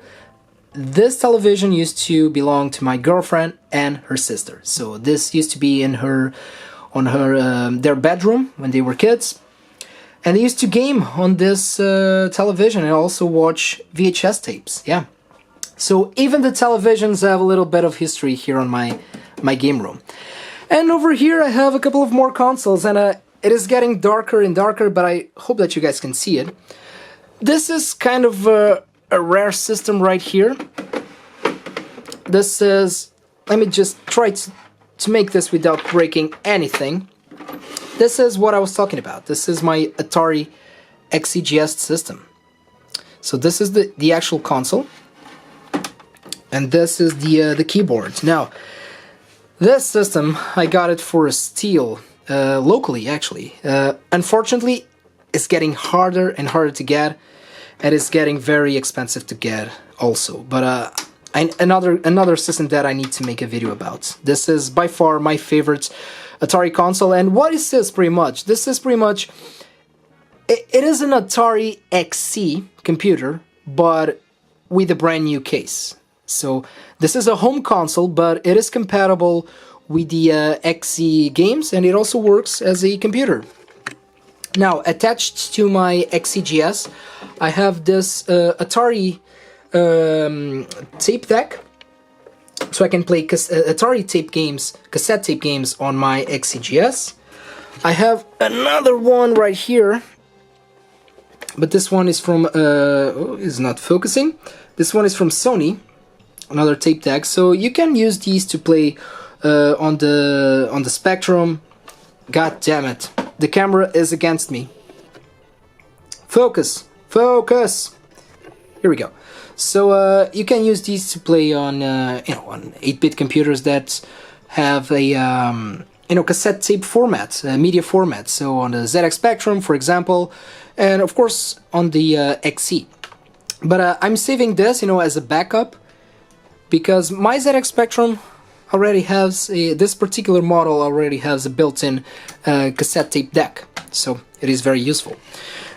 this television used to belong to my girlfriend and her sister. So this used to be in their bedroom when they were kids, and they used to game on this television and also watch VHS tapes. Yeah. So even the televisions have a little bit of history here on my game room. And over here I have a couple of more consoles, and it is getting darker and darker, but I hope that you guys can see it. This is kind of a rare system right here. This is, let me just try to make this without breaking anything. This is what I was talking about. This is my Atari XE system. So this is the actual console, and this is the keyboard. Now, this system, I got it for a steal, locally actually. Unfortunately, it's getting harder and harder to get, and it's getting very expensive to get also. But another system that I need to make a video about. This is by far my favorite Atari console. And what is this pretty much? This is pretty much, it is an Atari XE computer, but with a brand new case. So this is a home console, but it is compatible with the XE games, and it also works as a computer. Now, attached to my XEGS, I have this Atari tape deck, so I can play Atari tape games, cassette tape games on my XEGS. I have another one right here, but this one is from, is not focusing. This one is from Sony, another tape deck. So you can use these to play on the Spectrum. God damn it, the camera is against me. Focus, focus. Here we go. So you can use these to play on on 8-bit computers that have a cassette tape format, media format. So on the ZX Spectrum, for example, and of course on the XE. But I'm saving this, as a backup, because my ZX Spectrum already has this particular model already has a built-in cassette tape deck, so it is very useful.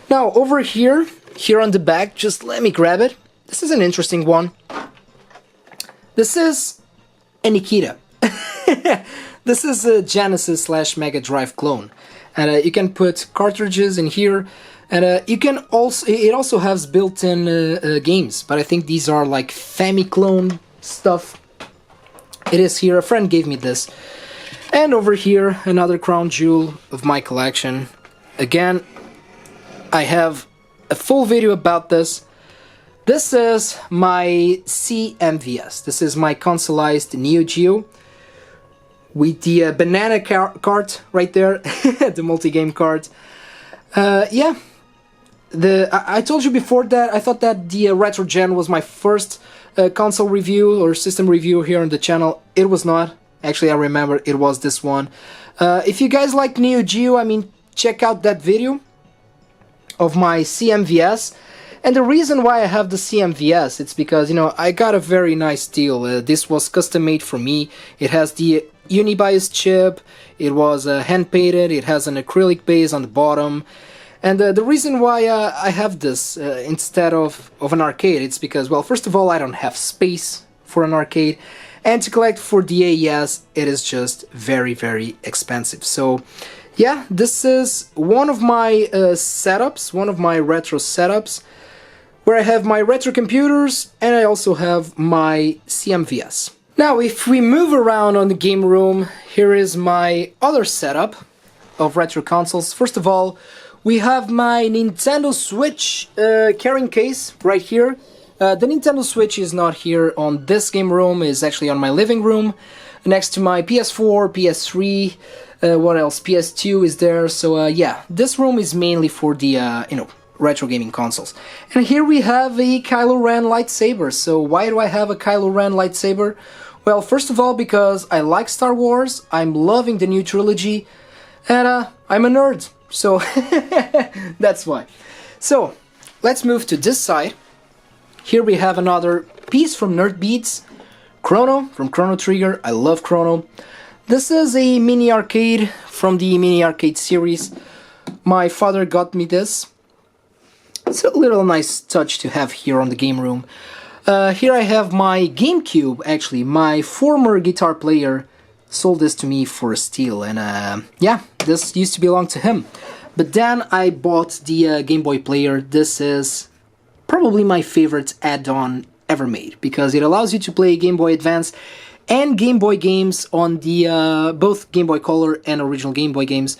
Now over here on the back, just let me grab it. This is an interesting one. This is a Nikita. This is a Genesis / Mega Drive clone, and you can put cartridges in here, and you can also, it also has built-in games, but I think these are like Famiclone stuff. It is here, a friend gave me this. And over here, another crown jewel of my collection. Again, I have a full video about this. This is my CMVS. This is my consoleized Neo Geo with the banana cart right there, the multi-game cart. Yeah, I told you before that I thought that the Retro Gen was my first console review or system review here on the channel. It was not. Actually, I remember it was this one. If you guys like Neo Geo, check out that video of my CMVS. And the reason why I have the CMVS, it's because, I got a very nice deal. This was custom made for me. It has the Unibias chip, it was hand painted, it has an acrylic base on the bottom. And the reason why I have this instead of an arcade, it's because, well, first of all, I don't have space for an arcade, and to collect for the AES, it is just very, very expensive. So yeah, this is one of my setups, one of my retro setups, where I have my retro computers and I also have my CMVS. Now, if we move around on the game room, here is my other setup of retro consoles. First of all, we have my Nintendo Switch carrying case right here. The Nintendo Switch is not here on this game room, it's actually on my living room, next to my PS4, PS3, what else, PS2 is there, so yeah, this room is mainly for the, retro gaming consoles. And here we have a Kylo Ren lightsaber. So why do I have a Kylo Ren lightsaber? Well, first of all, because I like Star Wars, I'm loving the new trilogy, and I'm a nerd, so that's why. So, let's move to this side. Here we have another piece from Nerd Beats, Chrono, from Chrono Trigger. I love Chrono. This is a mini arcade from the mini arcade series. My father got me this. It's a little nice touch to have here on the game room. Here I have my GameCube, actually. My former guitar player sold this to me for a steal, and yeah, this used to belong to him. But then I bought the Game Boy player. This is probably my favorite add-on ever made, because it allows you to play Game Boy Advance and Game Boy games on the both Game Boy Color and original Game Boy games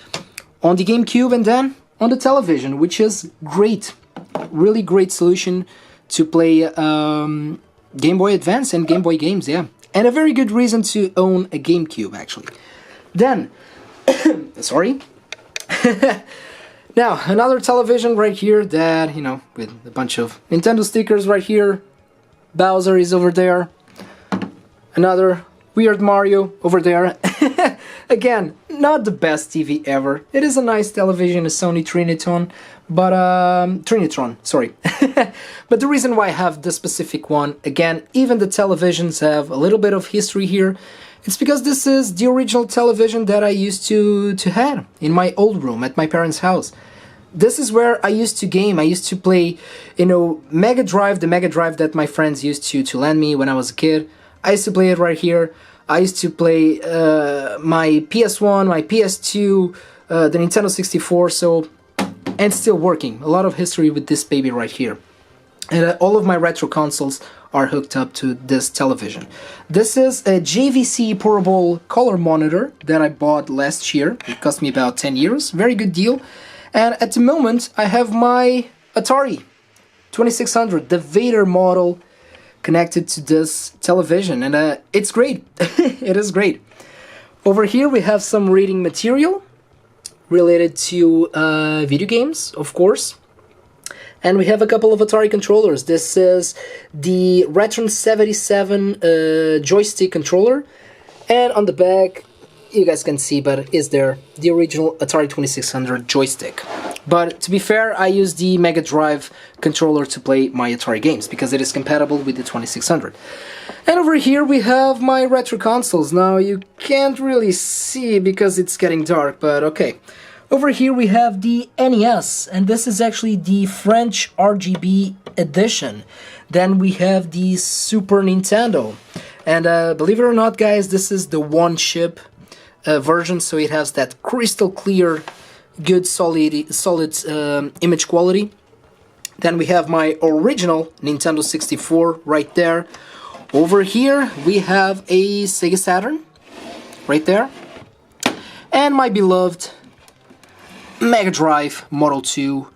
on the GameCube and then on the television, which is great. Really great solution to play Game Boy Advance and Game Boy games, yeah. And a very good reason to own a GameCube, actually. Then, sorry. Now, another television right here that, with a bunch of Nintendo stickers right here. Bowser is over there. Another weird Mario over there. Again, not the best TV ever. It is a nice television, a Sony Trinitron, but Trinitron, sorry. But the reason why I have this specific one, again, even the televisions have a little bit of history here. It's because this is the original television that I used to have in my old room at my parents' house. This is where I used to game. I used to play, Mega Drive, the Mega Drive that my friends used to lend me when I was a kid. I used to play it right here. I used to play my PS1, my PS2, the Nintendo 64, and still working. A lot of history with this baby right here. And all of my retro consoles are hooked up to this television. This is a JVC portable color monitor that I bought last year. It cost me about 10 euros, very good deal. And at the moment I have my Atari 2600, the Vader model, connected to this television, and it's great. It is great. Over here we have some reading material related to video games, of course. And we have a couple of Atari controllers. This is the Retron 77 joystick controller, and on the back, you guys can see, but is there the original Atari 2600 joystick. But to be fair, I use the Mega Drive controller to play my Atari games, because it is compatible with the 2600. And over here we have my retro consoles. Now you can't really see because it's getting dark, but okay. Over here we have the NES, and this is actually the French RGB edition. Then we have the Super Nintendo. And believe it or not, guys, this is the one-chip version, so it has that crystal clear, good solid image quality. Then we have my original Nintendo 64 right there. Over here we have a Sega Saturn right there, and my beloved Mega Drive Model 2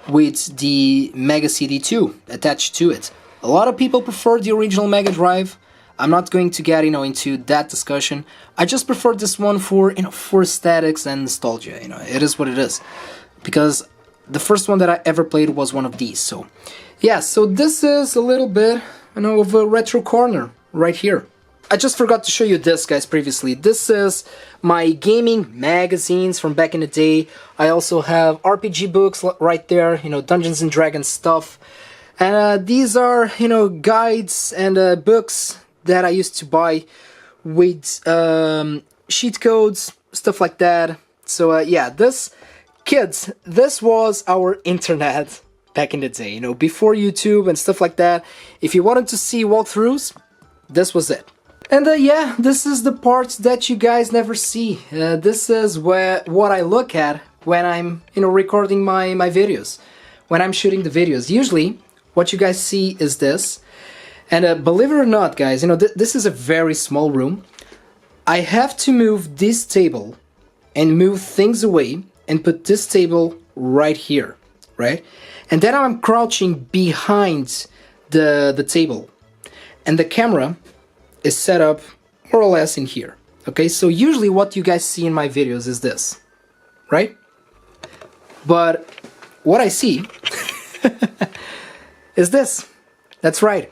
with the Mega CD2 attached to it. A lot of people prefer the original Mega Drive. I'm not going to get into that discussion. I just prefer this one for for aesthetics and nostalgia. It is what it is, because the first one that I ever played was one of these. So yeah, so this is a little bit of a retro corner right here. I just forgot to show you this, guys, previously. This is my gaming magazines from back in the day. I also have RPG books right there, Dungeons and Dragons stuff. And these are, guides and books that I used to buy with cheat codes, stuff like that. So yeah, this was our internet back in the day, before YouTube and stuff like that. If you wanted to see walkthroughs, this was it. And yeah, this is the parts that you guys never see. This is what I look at when I'm recording my videos, when I'm shooting the videos. Usually what you guys see is this. And believe it or not, guys, this is a very small room. I have to move this table and move things away and put this table right here, right? And then I'm crouching behind the table, and the camera is set up more or less in here. Okay, so usually what you guys see in my videos is this, right? But what I see is this. That's right.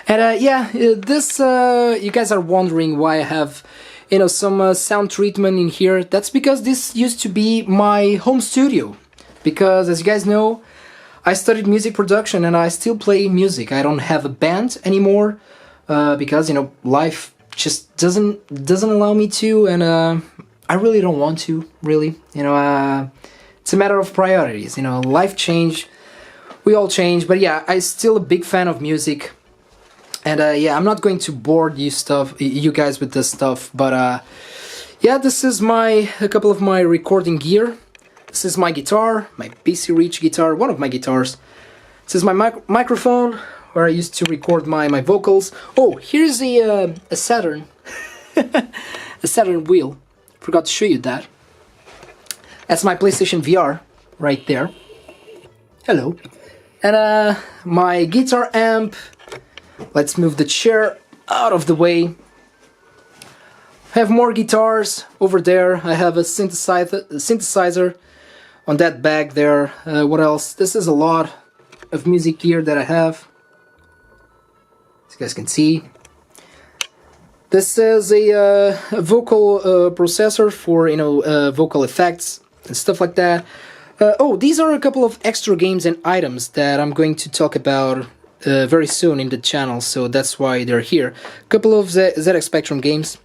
And yeah, this you guys are wondering why I have, you know, some sound treatment in here. That's because this used to be my home studio. Because as you guys know, I studied music production and I still play music. I don't have a band anymore because, you know, life just doesn't allow me to, and I really don't want to, really. You know, it's a matter of priorities. You know, life change, we all change. But yeah, I'm still a big fan of music. And yeah, I'm not going to bore you guys with this stuff, but yeah, this is a couple of my recording gear. This is my guitar, my BC Reach guitar, one of my guitars. This is my microphone, where I used to record my vocals. Oh, here's a Saturn, a Saturn wheel. Forgot to show you that. That's my PlayStation VR, right there. Hello. And my guitar amp. Let's move the chair out of the way. I have more guitars over there. I have a synthesizer on that bag there. What else? This is a lot of music gear that I have, as you guys can see. This is a vocal processor for, you know, vocal effects and stuff like that. Oh, these are a couple of extra games and items that I'm going to talk about very soon in the channel, so that's why they're here. A couple of ZX Spectrum games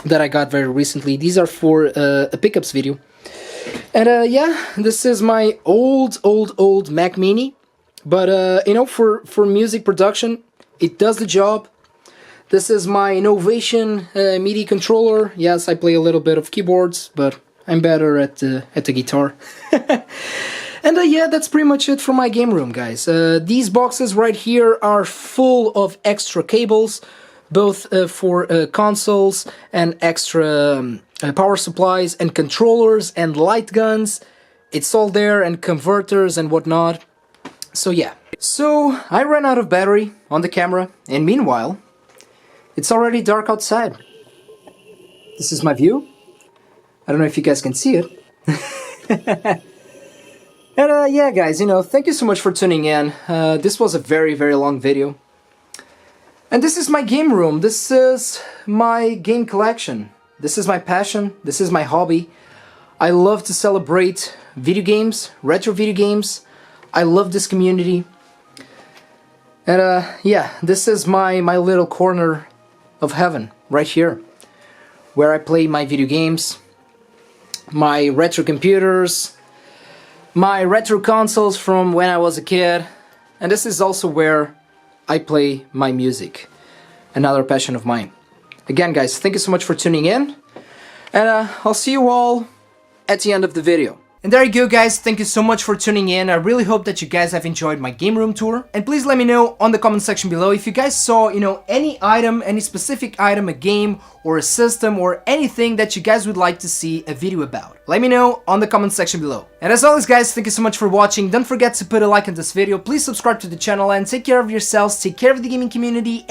that I got very recently. These are for a pickups video. And yeah, this is my old Mac Mini, but you know, for music production, it does the job. This is my Innovation MIDI controller. Yes, I play a little bit of keyboards, but I'm better at the guitar. And yeah, that's pretty much it for my game room, guys. These boxes right here are full of extra cables, both for consoles and extra power supplies and controllers and light guns. It's all there, and converters and whatnot. So yeah. So I ran out of battery on the camera, and meanwhile, it's already dark outside. This is my view. I don't know if you guys can see it. And yeah, guys, you know, thank you so much for tuning in. This was a very long video. And this is my game room. This is my game collection. This is my passion. This is my hobby. I love to celebrate video games, retro video games. I love this community. And yeah, this is my little corner of heaven right here, where I play my video games, my retro computers, my retro consoles from when I was a kid, and this is also where I play my music, another passion of mine. Again, guys, thank you so much for tuning in, and I'll see you all at the end of the video. And there you go, guys, thank you so much for tuning in. I really hope that you guys have enjoyed my game room tour, and please let me know on the comment section below if you guys saw, you know, any item, any specific item, a game or a system or anything that you guys would like to see a video about. Let me know on the comment section below. And as always, guys, thank you so much for watching. Don't forget to put a like on this video, please subscribe to the channel, and take care of yourselves, take care of the gaming community.